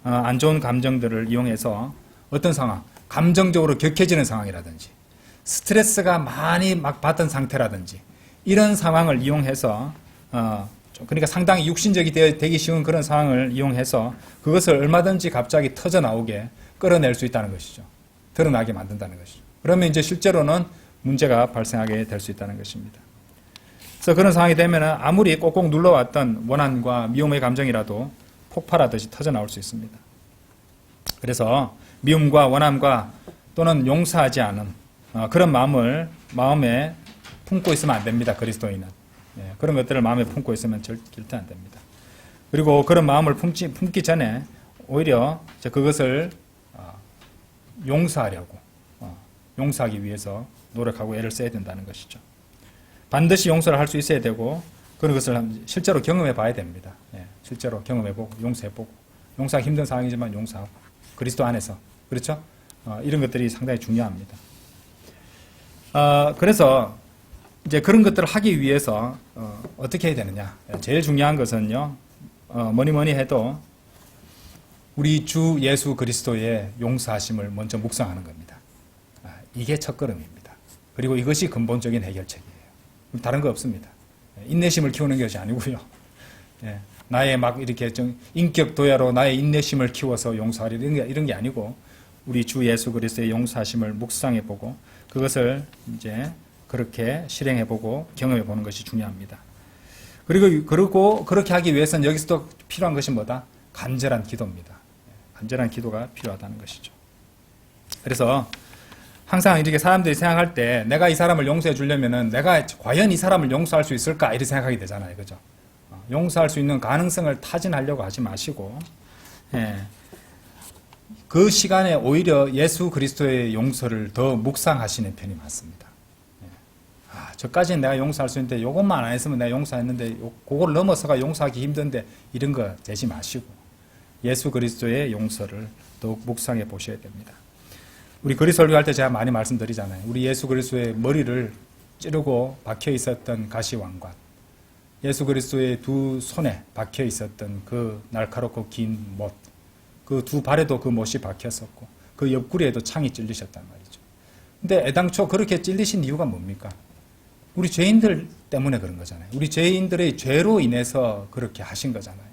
안 좋은 감정들을 이용해서 어떤 상황, 감정적으로 격해지는 상황이라든지 스트레스가 많이 막 받은 상태라든지 이런 상황을 이용해서 그러니까 상당히 육신적이 되기 쉬운 그런 상황을 이용해서 그것을 얼마든지 갑자기 터져 나오게 끌어낼 수 있다는 것이죠. 드러나게 만든다는 것이죠. 그러면 이제 실제로는 문제가 발생하게 될 수 있다는 것입니다. 그래서 그런 상황이 되면 아무리 꼭꼭 눌러왔던 원한과 미움의 감정이라도 폭발하듯이 터져 나올 수 있습니다. 그래서 미움과 원함과 또는 용서하지 않음 그런 마음에 품고 있으면 안 됩니다. 그리스도인은. 예, 그런 것들을 마음에 품고 있으면 절대 안 됩니다. 그리고 그런 마음을 품기 전에 오히려 그것을 용서하려고 용서하기 위해서 노력하고 애를 써야 된다는 것이죠. 반드시 용서를 할 수 있어야 되고 그런 것을 실제로 경험해 봐야 됩니다. 예, 실제로 경험해보고 용서해보고 용서하기 힘든 상황이지만 용서하고 그리스도 안에서 그렇죠? 이런 것들이 상당히 중요합니다. 그래서 이제 그런 것들을 하기 위해서 어떻게 해야 되느냐? 제일 중요한 것은요. 뭐니 해도 우리 주 예수 그리스도의 용서하심을 먼저 묵상하는 겁니다. 이게 첫걸음입니다. 그리고 이것이 근본적인 해결책이에요. 다른 거 없습니다. 인내심을 키우는 것이 아니고요. 나의 막 이렇게 좀 인격 도야로 나의 인내심을 키워서 용서하려 이런 게 아니고 우리 주 예수 그리스도의 용서하심을 묵상해보고 그것을 이제 그렇게 실행해보고 경험해보는 것이 중요합니다. 그리고 그렇게 하기 위해서는 여기서도 필요한 것이 뭐다? 간절한 기도입니다. 간절한 기도가 필요하다는 것이죠. 그래서 항상 이렇게 사람들이 생각할 때 내가 이 사람을 용서해 주려면은 내가 과연 이 사람을 용서할 수 있을까? 이렇게 생각하게 되잖아요. 그죠? 용서할 수 있는 가능성을 타진하려고 하지 마시고, 그 시간에 오히려 예수 그리스도의 용서를 더 묵상하시는 편이 맞습니다. 저까지는 내가 용서할 수 있는데 요것만 안 했으면 내가 용서했는데 그걸 넘어서가 용서하기 힘든데 이런 거 되지 마시고 예수 그리스도의 용서를 더욱 묵상해 보셔야 됩니다. 우리 그리스 설교할 때 제가 많이 말씀드리잖아요. 우리 예수 그리스도의 머리를 찌르고 박혀 있었던 가시왕관, 예수 그리스도의 두 손에 박혀 있었던 그 날카롭고 긴 못, 그 두 발에도 그 못이 박혔었고 그 옆구리에도 창이 찔리셨단 말이죠. 근데 애당초 그렇게 찔리신 이유가 뭡니까? 우리 죄인들 때문에 그런 거잖아요. 우리 죄인들의 죄로 인해서 그렇게 하신 거잖아요.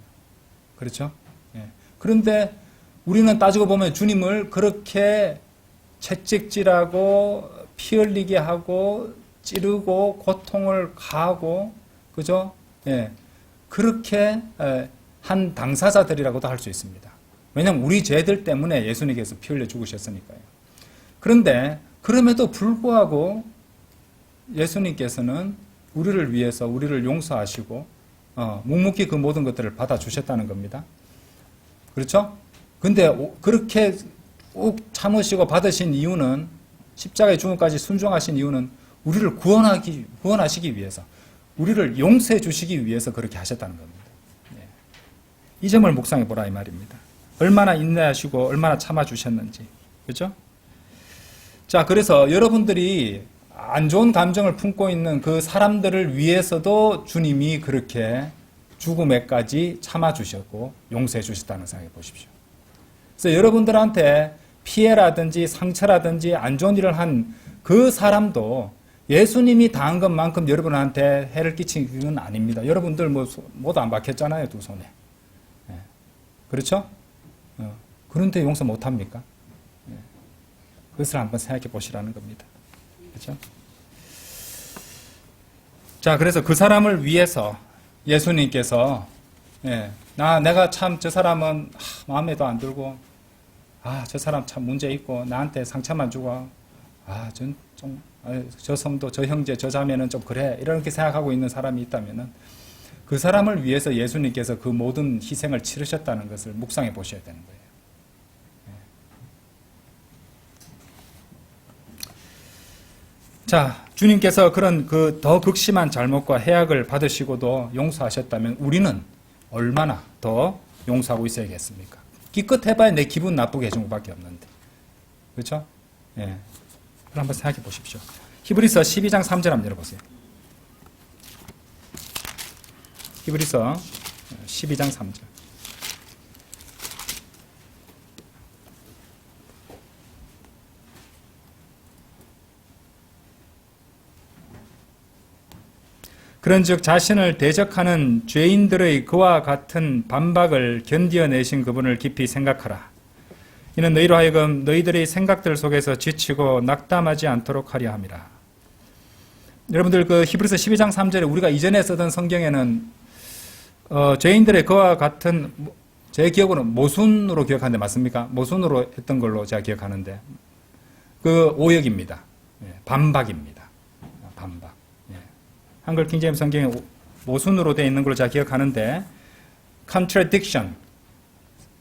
그렇죠? 예. 그런데 우리는 따지고 보면 주님을 그렇게 채찍질하고 피 흘리게 하고 찌르고 고통을 가하고 그죠? 예. 그렇게 한 당사자들이라고도 할 수 있습니다. 왜냐하면 우리 죄들 때문에 예수님께서 피 흘려 죽으셨으니까요. 그런데 그럼에도 불구하고 예수님께서는 우리를 위해서 우리를 용서하시고 묵묵히 그 모든 것들을 받아주셨다는 겁니다. 그렇죠? 근데 그렇게 꼭 참으시고 받으신 이유는 십자가의 죽음까지 순종하신 이유는 우리를 구원하시기 위해서 우리를 용서해 주시기 위해서 그렇게 하셨다는 겁니다. 네. 이 점을 묵상해 보라 이 말입니다. 얼마나 인내하시고 얼마나 참아주셨는지. 그렇죠? 자, 그래서 여러분들이 안 좋은 감정을 품고 있는 그 사람들을 위해서도 주님이 그렇게 죽음에까지 참아주셨고 용서해 주셨다는 생각해 보십시오. 그래서 여러분들한테 피해라든지 상처라든지 안 좋은 일을 한 그 사람도 예수님이 당한 것만큼 여러분한테 해를 끼친 건 아닙니다. 여러분들 모두 안 박혔잖아요, 두 손에. 네. 그렇죠? 그런데 용서 못합니까? 네. 그것을 한번 생각해 보시라는 겁니다. 그렇죠? 자, 그래서 그 사람을 위해서 예수님께서 내가 참 저 사람은 마음에도 안 들고 저 사람 참 문제 있고 나한테 상처만 주고 저 성도, 저 형제, 저 자매는 좀 그래 이렇게 생각하고 있는 사람이 있다면은 그 사람을 위해서 예수님께서 그 모든 희생을 치르셨다는 것을 묵상해 보셔야 되는 거예요. 자, 주님께서 그런 그 더 극심한 잘못과 해악을 받으시고도 용서하셨다면 우리는 얼마나 더 용서하고 있어야겠습니까? 기껏 해봐야 내 기분 나쁘게 해준 것밖에 없는데. 그렇죠? 예. 그럼 한번 생각해 보십시오. 히브리서 12장 3절 한번 열어보세요. 히브리서 12장 3절. 그런즉 자신을 대적하는 죄인들의 그와 같은 반박을 견디어내신 그분을 깊이 생각하라. 이는 너희로 하여금 너희들의 생각들 속에서 지치고 낙담하지 않도록 하려 함이라. 여러분들 그 히브리서 12장 3절에 우리가 이전에 쓰던 성경에는 죄인들의 그와 같은 제 기억으로는 모순으로 기억하는데 맞습니까? 모순으로 했던 걸로 제가 기억하는데 그 오역입니다. 반박입니다. 반박. 한글 킹제임스 성경에 모순으로 되어 있는 걸로 제가 기억하는데 contradiction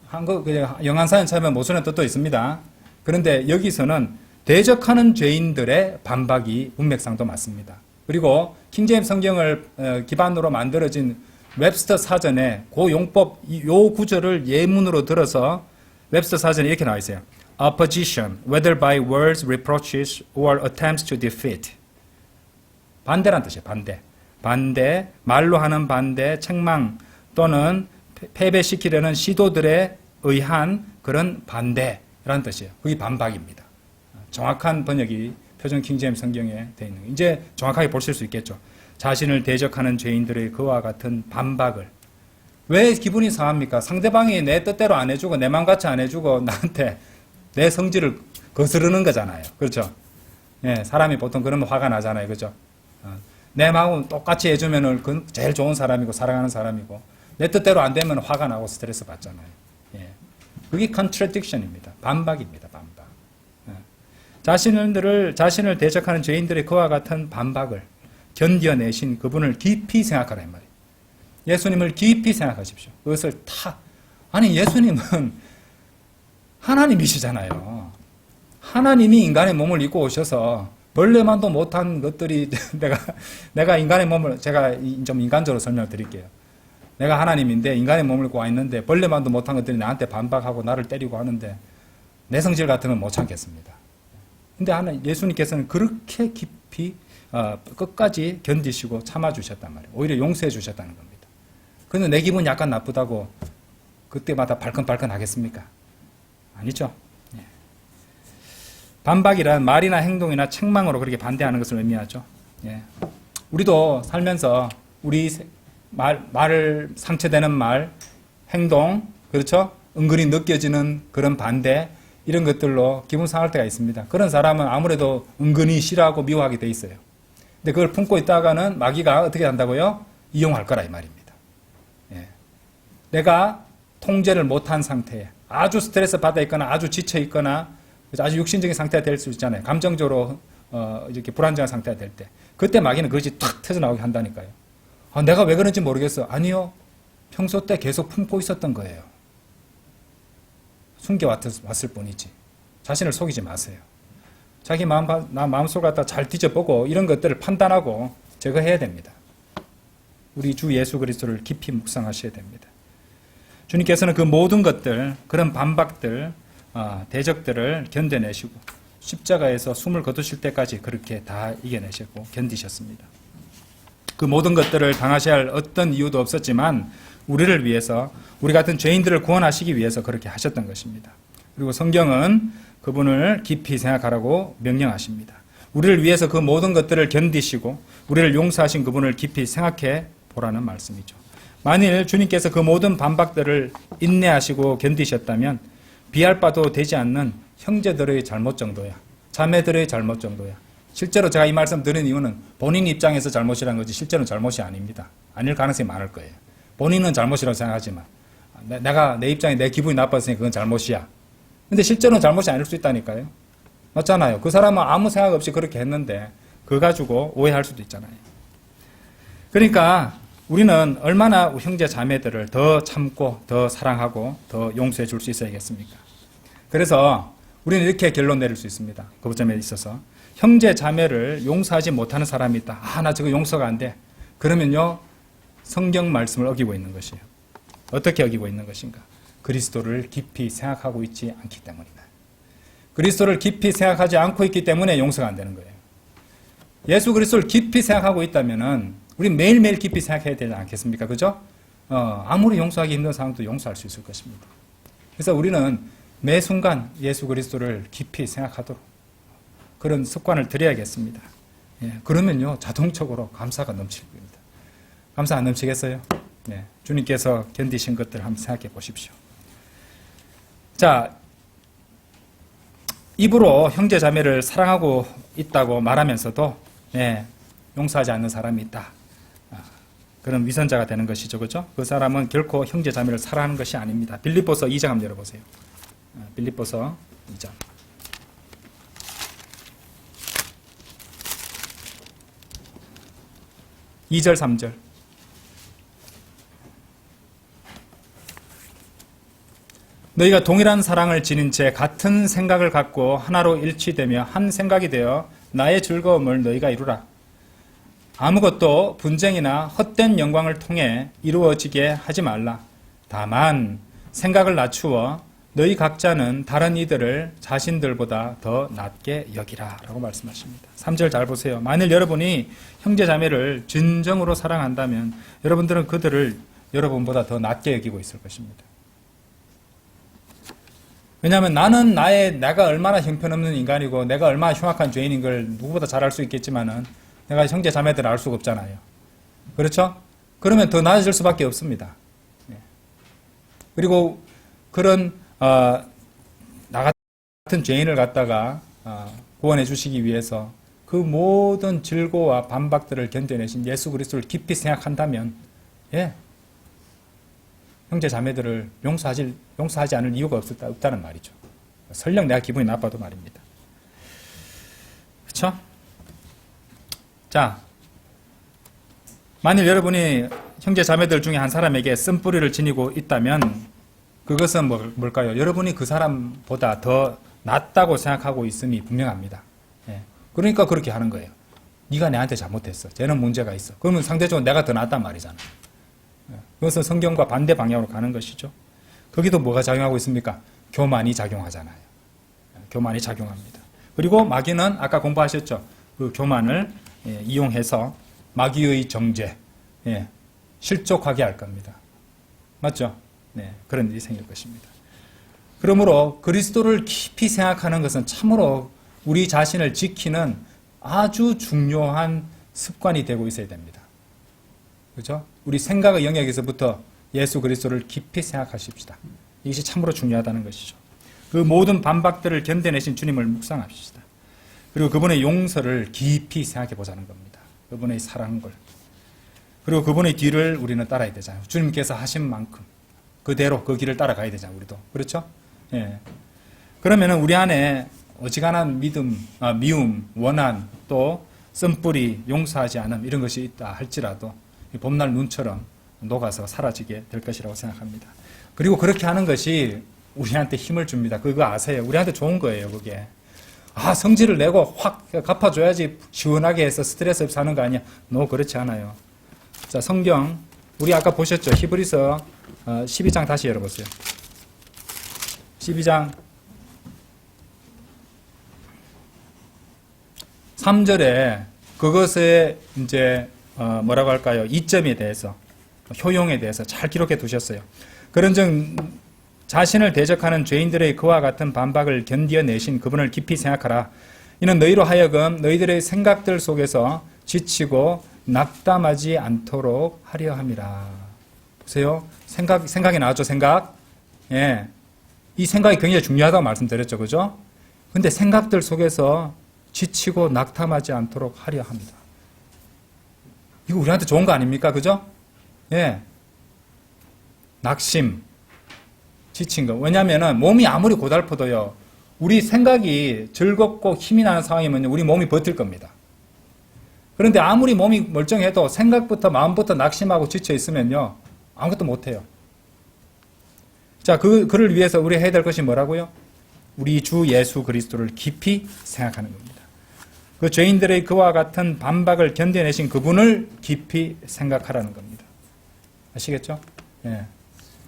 한국 영한사전 찾으면 모순의 뜻도 있습니다. 그런데 여기서는 대적하는 죄인들의 반박이 문맥상도 맞습니다. 그리고 킹제임스 성경을 기반으로 만들어진 웹스터 사전에 그 용법 요 구절을 예문으로 들어서 웹스터 사전에 이렇게 나와 있어요. Opposition, whether by words, reproaches, or attempts to defeat. 반대란 뜻이에요. 반대, 말로 하는 반대, 책망 또는 패배시키려는 시도들에 의한 그런 반대라는 뜻이에요. 그게 반박입니다. 정확한 번역이 표준 킹제임스 성경에 되어 있는 거예요. 이제 정확하게 보실 수 있겠죠. 자신을 대적하는 죄인들의 그와 같은 반박을. 왜 기분이 상합니까? 상대방이 내 뜻대로 안 해주고 내 마음같이 안 해주고 나한테 내 성질을 거스르는 거잖아요. 그렇죠? 예, 사람이 보통 그러면 화가 나잖아요. 그렇죠? 내 마음은 똑같이 해주면 그건 제일 좋은 사람이고 사랑하는 사람이고 내 뜻대로 안 되면 화가 나고 스트레스 받잖아요. 예. 그게 contradiction입니다. 반박입니다. 반박. 예. 자신을 대적하는 죄인들의 그와 같은 반박을 견뎌내신 그분을 깊이 생각하라 이 말이에요. 예수님을 깊이 생각하십시오. 그것을 아니 예수님은 하나님이시잖아요. 하나님이 인간의 몸을 입고 오셔서 벌레만도 못한 것들이 내가 인간의 몸을 제가 좀 인간적으로 설명을 드릴게요. 내가 하나님인데 인간의 몸을 입고 와 있는데 벌레만도 못한 것들이 나한테 반박하고 나를 때리고 하는데 내 성질 같은 건 못 참겠습니다. 근데 예수님께서는 그렇게 깊이 끝까지 견디시고 참아주셨단 말이에요. 오히려 용서해 주셨다는 겁니다. 그런데 내 기분 약간 나쁘다고 그때마다 발끈발끈 하겠습니까? 아니죠. 반박이란 말이나 행동이나 책망으로 그렇게 반대하는 것을 의미하죠. 예. 우리도 살면서 우리 말 상처되는 말, 행동, 그렇죠? 은근히 느껴지는 그런 반대, 이런 것들로 기분 상할 때가 있습니다. 그런 사람은 아무래도 은근히 싫어하고 미워하게 돼 있어요. 근데 그걸 품고 있다가는 마귀가 어떻게 한다고요? 이용할 거라 이 말입니다. 예. 내가 통제를 못한 상태에 아주 스트레스 받아 있거나 아주 지쳐 있거나 아주 육신적인 상태가 될 수 있잖아요. 감정적으로 이렇게 불안정한 상태가 될 때. 그때 마귀는 그것이 탁 터져나오게 한다니까요. 아, 내가 왜 그런지 모르겠어. 아니요. 평소 때 계속 품고 있었던 거예요. 숨겨왔을 뿐이지. 자신을 속이지 마세요. 자기 마음속 갖다 잘 뒤져보고 이런 것들을 판단하고 제거해야 됩니다. 우리 주 예수 그리스도를 깊이 묵상하셔야 됩니다. 주님께서는 그 모든 것들, 그런 반박들, 대적들을 견뎌내시고 십자가에서 숨을 거두실 때까지 그렇게 다 이겨내셨고 견디셨습니다. 그 모든 것들을 당하셔야 할 어떤 이유도 없었지만 우리를 위해서, 우리 같은 죄인들을 구원하시기 위해서 그렇게 하셨던 것입니다. 그리고 성경은 그분을 깊이 생각하라고 명령하십니다. 우리를 위해서 그 모든 것들을 견디시고 우리를 용서하신 그분을 깊이 생각해 보라는 말씀이죠. 만일 주님께서 그 모든 반박들을 인내하시고 견디셨다면 비할 바도 되지 않는 형제들의 잘못 정도야. 자매들의 잘못 정도야. 실제로 제가 이 말씀 드린 이유는 본인 입장에서 잘못이라는 거지 실제로는 잘못이 아닙니다. 아닐 가능성이 많을 거예요. 본인은 잘못이라고 생각하지만 내가 내 입장에 내 기분이 나빴으니 그건 잘못이야. 근데 실제로는 잘못이 아닐 수 있다니까요. 맞잖아요. 그 사람은 아무 생각 없이 그렇게 했는데 그거 가지고 오해할 수도 있잖아요. 그러니까 우리는 얼마나 형제 자매들을 더 참고 더 사랑하고 더 용서해 줄 수 있어야겠습니까? 그래서 우리는 이렇게 결론 내릴 수 있습니다. 그 점에 있어서 형제 자매를 용서하지 못하는 사람이 있다. 아, 나 저거 용서가 안 돼. 그러면요 성경 말씀을 어기고 있는 것이에요. 어떻게 어기고 있는 것인가? 그리스도를 깊이 생각하고 있지 않기 때문이다. 그리스도를 깊이 생각하지 않고 있기 때문에 용서가 안 되는 거예요. 예수 그리스도를 깊이 생각하고 있다면은 우리 매일매일 깊이 생각해야 되지 않겠습니까? 그죠? 아무리 용서하기 힘든 상황도 용서할 수 있을 것입니다. 그래서 우리는 매 순간 예수 그리스도를 깊이 생각하도록 그런 습관을 들여야겠습니다. 예, 그러면요 자동적으로 감사가 넘칠 겁니다. 감사 안 넘치겠어요? 네, 주님께서 견디신 것들을 한번 생각해 보십시오. 자, 입으로 형제 자매를 사랑하고 있다고 말하면서도 용서하지 않는 사람이 있다. 그런 위선자가 되는 것이죠. 그렇죠? 그 사람은 결코 형제 자매를 사랑하는 것이 아닙니다. 빌립보서 2장 한번 열어보세요. 빌립보서 2장. 2절 3절. 너희가 동일한 사랑을 지닌 채 같은 생각을 갖고 하나로 일치되며 한 생각이 되어 나의 즐거움을 너희가 이루라. 아무것도 분쟁이나 헛된 영광을 통해 이루어지게 하지 말라. 다만 생각을 낮추어 너희 각자는 다른 이들을 자신들보다 더 낮게 여기라 라고 말씀하십니다. 3절 잘 보세요. 만일 여러분이 형제 자매를 진정으로 사랑한다면 여러분들은 그들을 여러분보다 더 낮게 여기고 있을 것입니다. 왜냐하면 나는 내가 얼마나 형편없는 인간이고 내가 얼마나 흉악한 죄인인 걸 누구보다 잘 알 수 있겠지만은 내가 형제 자매들을 알 수가 없잖아요. 그렇죠? 그러면 더 나아질 수밖에 없습니다. 그리고 그런 나 같은 죄인을 갖다가 구원해 주시기 위해서 그 모든 질고와 반박들을 견뎌내신 예수 그리스도를 깊이 생각한다면 형제 자매들을 용서하지 않을 이유가 없다는 말이죠. 설령 내가 기분이 나빠도 말입니다. 그렇죠? 자, 만일 여러분이 형제 자매들 중에 한 사람에게 쓴뿌리를 지니고 있다면 그것은 뭘까요? 여러분이 그 사람보다 더 낫다고 생각하고 있음이 분명합니다. 그러니까 그렇게 하는 거예요. 네가 내한테 잘못했어. 쟤는 문제가 있어. 그러면 상대적으로 내가 더 낫단 말이잖아. 그것은 성경과 반대 방향으로 가는 것이죠. 거기도 뭐가 작용하고 있습니까? 교만이 작용하잖아요. 교만이 작용합니다. 그리고 마귀는 아까 공부하셨죠? 그 교만을 이용해서 마귀의 정죄, 실족하게 할 겁니다. 맞죠? 네, 그런 일이 생길 것입니다. 그러므로 그리스도를 깊이 생각하는 것은 참으로 우리 자신을 지키는 아주 중요한 습관이 되고 있어야 됩니다. 그죠? 우리 생각의 영역에서부터 예수 그리스도를 깊이 생각하십시다. 이것이 참으로 중요하다는 것이죠. 그 모든 반박들을 견뎌내신 주님을 묵상합시다. 그리고 그분의 용서를 깊이 생각해 보자는 겁니다. 그분의 사랑을. 그리고 그분의 뒤를 우리는 따라야 되잖아요. 주님께서 하신 만큼 그대로 그 길을 따라가야 되잖아요. 우리도. 그렇죠? 예. 그러면은 우리 안에 어지간한 미움, 원한, 또 쓴뿌리, 용서하지 않음 이런 것이 있다 할지라도 봄날 눈처럼 녹아서 사라지게 될 것이라고 생각합니다. 그리고 그렇게 하는 것이 우리한테 힘을 줍니다. 그거 아세요? 우리한테 좋은 거예요, 그게. 성질을 내고 확 갚아줘야지 시원하게 해서 스트레스 없이 사는 거 아니야? 그렇지 않아요. 자, 성경, 우리 아까 보셨죠? 히브리서 12장 다시 열어보세요. 12장 3절에 그것의 이제 뭐라고 할까요? 이점에 대해서, 효용에 대해서 잘 기록해 두셨어요. 그런즉 자신을 대적하는 죄인들의 그와 같은 반박을 견디어내신 그분을 깊이 생각하라. 이는 너희로 하여금 너희들의 생각들 속에서 지치고 낙담하지 않도록 하려 함이라. 보세요. 생각이 나왔죠, 생각? 예. 이 생각이 굉장히 중요하다고 말씀드렸죠, 그죠? 근데 생각들 속에서 지치고 낙담하지 않도록 하려 합니다. 이거 우리한테 좋은 거 아닙니까? 그죠? 예. 낙심, 지친 거. 왜냐면은 몸이 아무리 고달퍼도요, 우리 생각이 즐겁고 힘이 나는 상황이면 우리 몸이 버틸 겁니다. 그런데 아무리 몸이 멀쩡해도 생각부터 마음부터 낙심하고 지쳐 있으면요, 아무것도 못해요. 자, 그를 위해서 우리 해야 될 것이 뭐라고요? 우리 주 예수 그리스도를 깊이 생각하는 겁니다. 그 죄인들의 그와 같은 반박을 견뎌내신 그분을 깊이 생각하라는 겁니다. 아시겠죠? 예.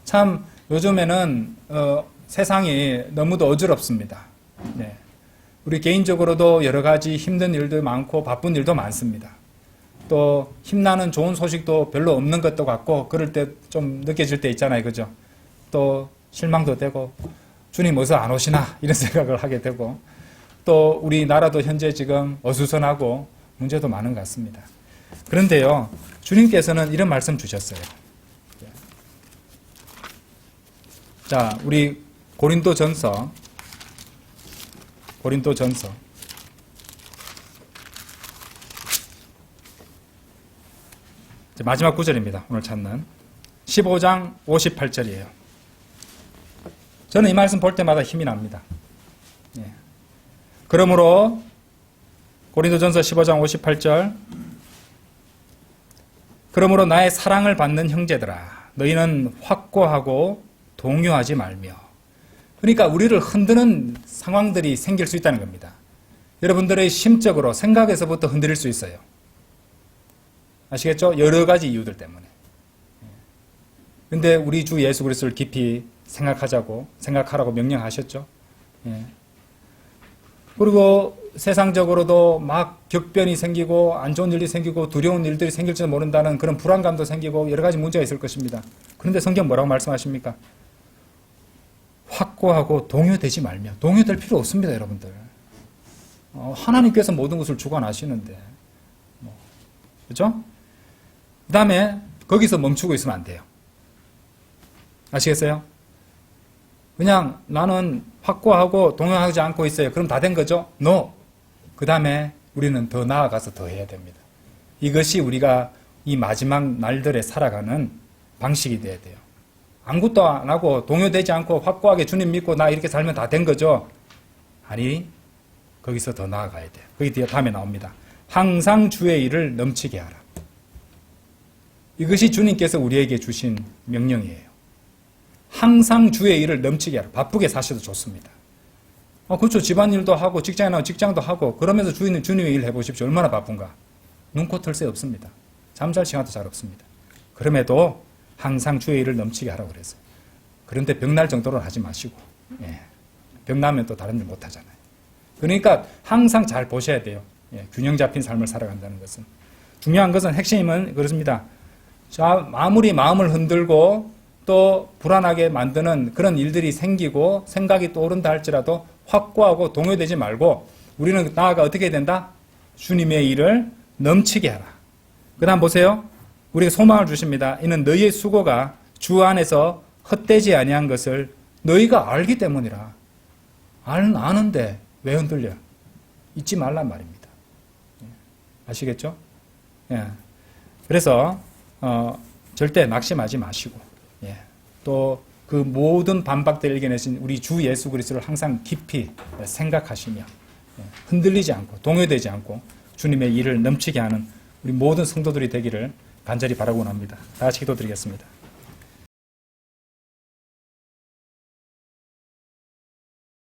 참 요즘에는 세상이 너무도 어지럽습니다. 네. 우리 개인적으로도 여러 가지 힘든 일도 많고 바쁜 일도 많습니다. 또 힘나는 좋은 소식도 별로 없는 것도 같고 그럴 때 좀 느껴질 때 있잖아요. 그죠? 또 실망도 되고 주님 어서 안 오시나 이런 생각을 하게 되고 또 우리나라도 현재 지금 어수선하고 문제도 많은 것 같습니다. 그런데요, 주님께서는 이런 말씀 주셨어요. 자, 우리 고린도전서 마지막 구절입니다. 오늘 찾는 15장 58절이에요. 저는 이 말씀 볼 때마다 힘이 납니다. 예. 그러므로 고린도전서 15장 58절 그러므로 나의 사랑을 받는 형제들아 너희는 확고하고 동요하지 말며. 그러니까 우리를 흔드는 상황들이 생길 수 있다는 겁니다. 여러분들의 심적으로 생각에서부터 흔들릴 수 있어요. 아시겠죠? 여러 가지 이유들 때문에. 근데 우리 주 예수 그리스도를 깊이 생각하라고 명령하셨죠. 예. 그리고 세상적으로도 막 격변이 생기고 안 좋은 일이 생기고 두려운 일들이 생길지도 모른다는 그런 불안감도 생기고 여러 가지 문제가 있을 것입니다. 그런데 성경 뭐라고 말씀하십니까? 확고하고 동요되지 말며. 동요될 필요 없습니다, 여러분들. 하나님께서 모든 것을 주관하시는데. 그렇죠? 그 다음에 거기서 멈추고 있으면 안 돼요. 아시겠어요? 그냥 나는 확고하고 동요하지 않고 있어요. 그럼 다 된 거죠? No. 그 다음에 우리는 더 나아가서 더 해야 됩니다. 이것이 우리가 이 마지막 날들에 살아가는 방식이 돼야 돼요. 아무것도 안 하고 동요되지 않고 확고하게 주님 믿고 나 이렇게 살면 다 된 거죠? 아니, 거기서 더 나아가야 돼요. 거기 뒤에 다음에 나옵니다. 항상 주의 일을 넘치게 하라. 이것이 주님께서 우리에게 주신 명령이에요. 항상 주의 일을 넘치게 하라. 바쁘게 사셔도 좋습니다. 그렇죠. 집안일도 하고 직장에 나가고 직장도 하고 그러면서 주님의 일 해보십시오. 얼마나 바쁜가. 눈코 털 새 없습니다. 잠잘 시간도 잘 없습니다. 그럼에도 항상 주의 일을 넘치게 하라고 그랬어요. 그런데 병날 정도로는 하지 마시고, 예. 병나면 또 다른 일 못 하잖아요. 그러니까 항상 잘 보셔야 돼요. 예. 균형 잡힌 삶을 살아간다는 것은. 중요한 것은 핵심은 그렇습니다. 자, 아무리 마음을 흔들고 또 불안하게 만드는 그런 일들이 생기고 생각이 떠오른다 할지라도 확고하고 동요되지 말고 우리는 나아가 어떻게 해야 된다? 주님의 일을 넘치게 하라. 그 다음 보세요. 우리가 소망을 주십니다. 이는 너희의 수고가 주 안에서 헛되지 아니한 것을 너희가 알기 때문이라. 아는데 왜 흔들려? 잊지 말란 말입니다. 아시겠죠? 예. 그래서 절대 낙심하지 마시고, 예. 또 그 모든 반박들을 이겨내신 우리 주 예수 그리스도를 항상 깊이 생각하시며, 예. 흔들리지 않고 동요되지 않고 주님의 일을 넘치게 하는 우리 모든 성도들이 되기를 간절히 바라곤 합니다. 다 같이 기도드리겠습니다.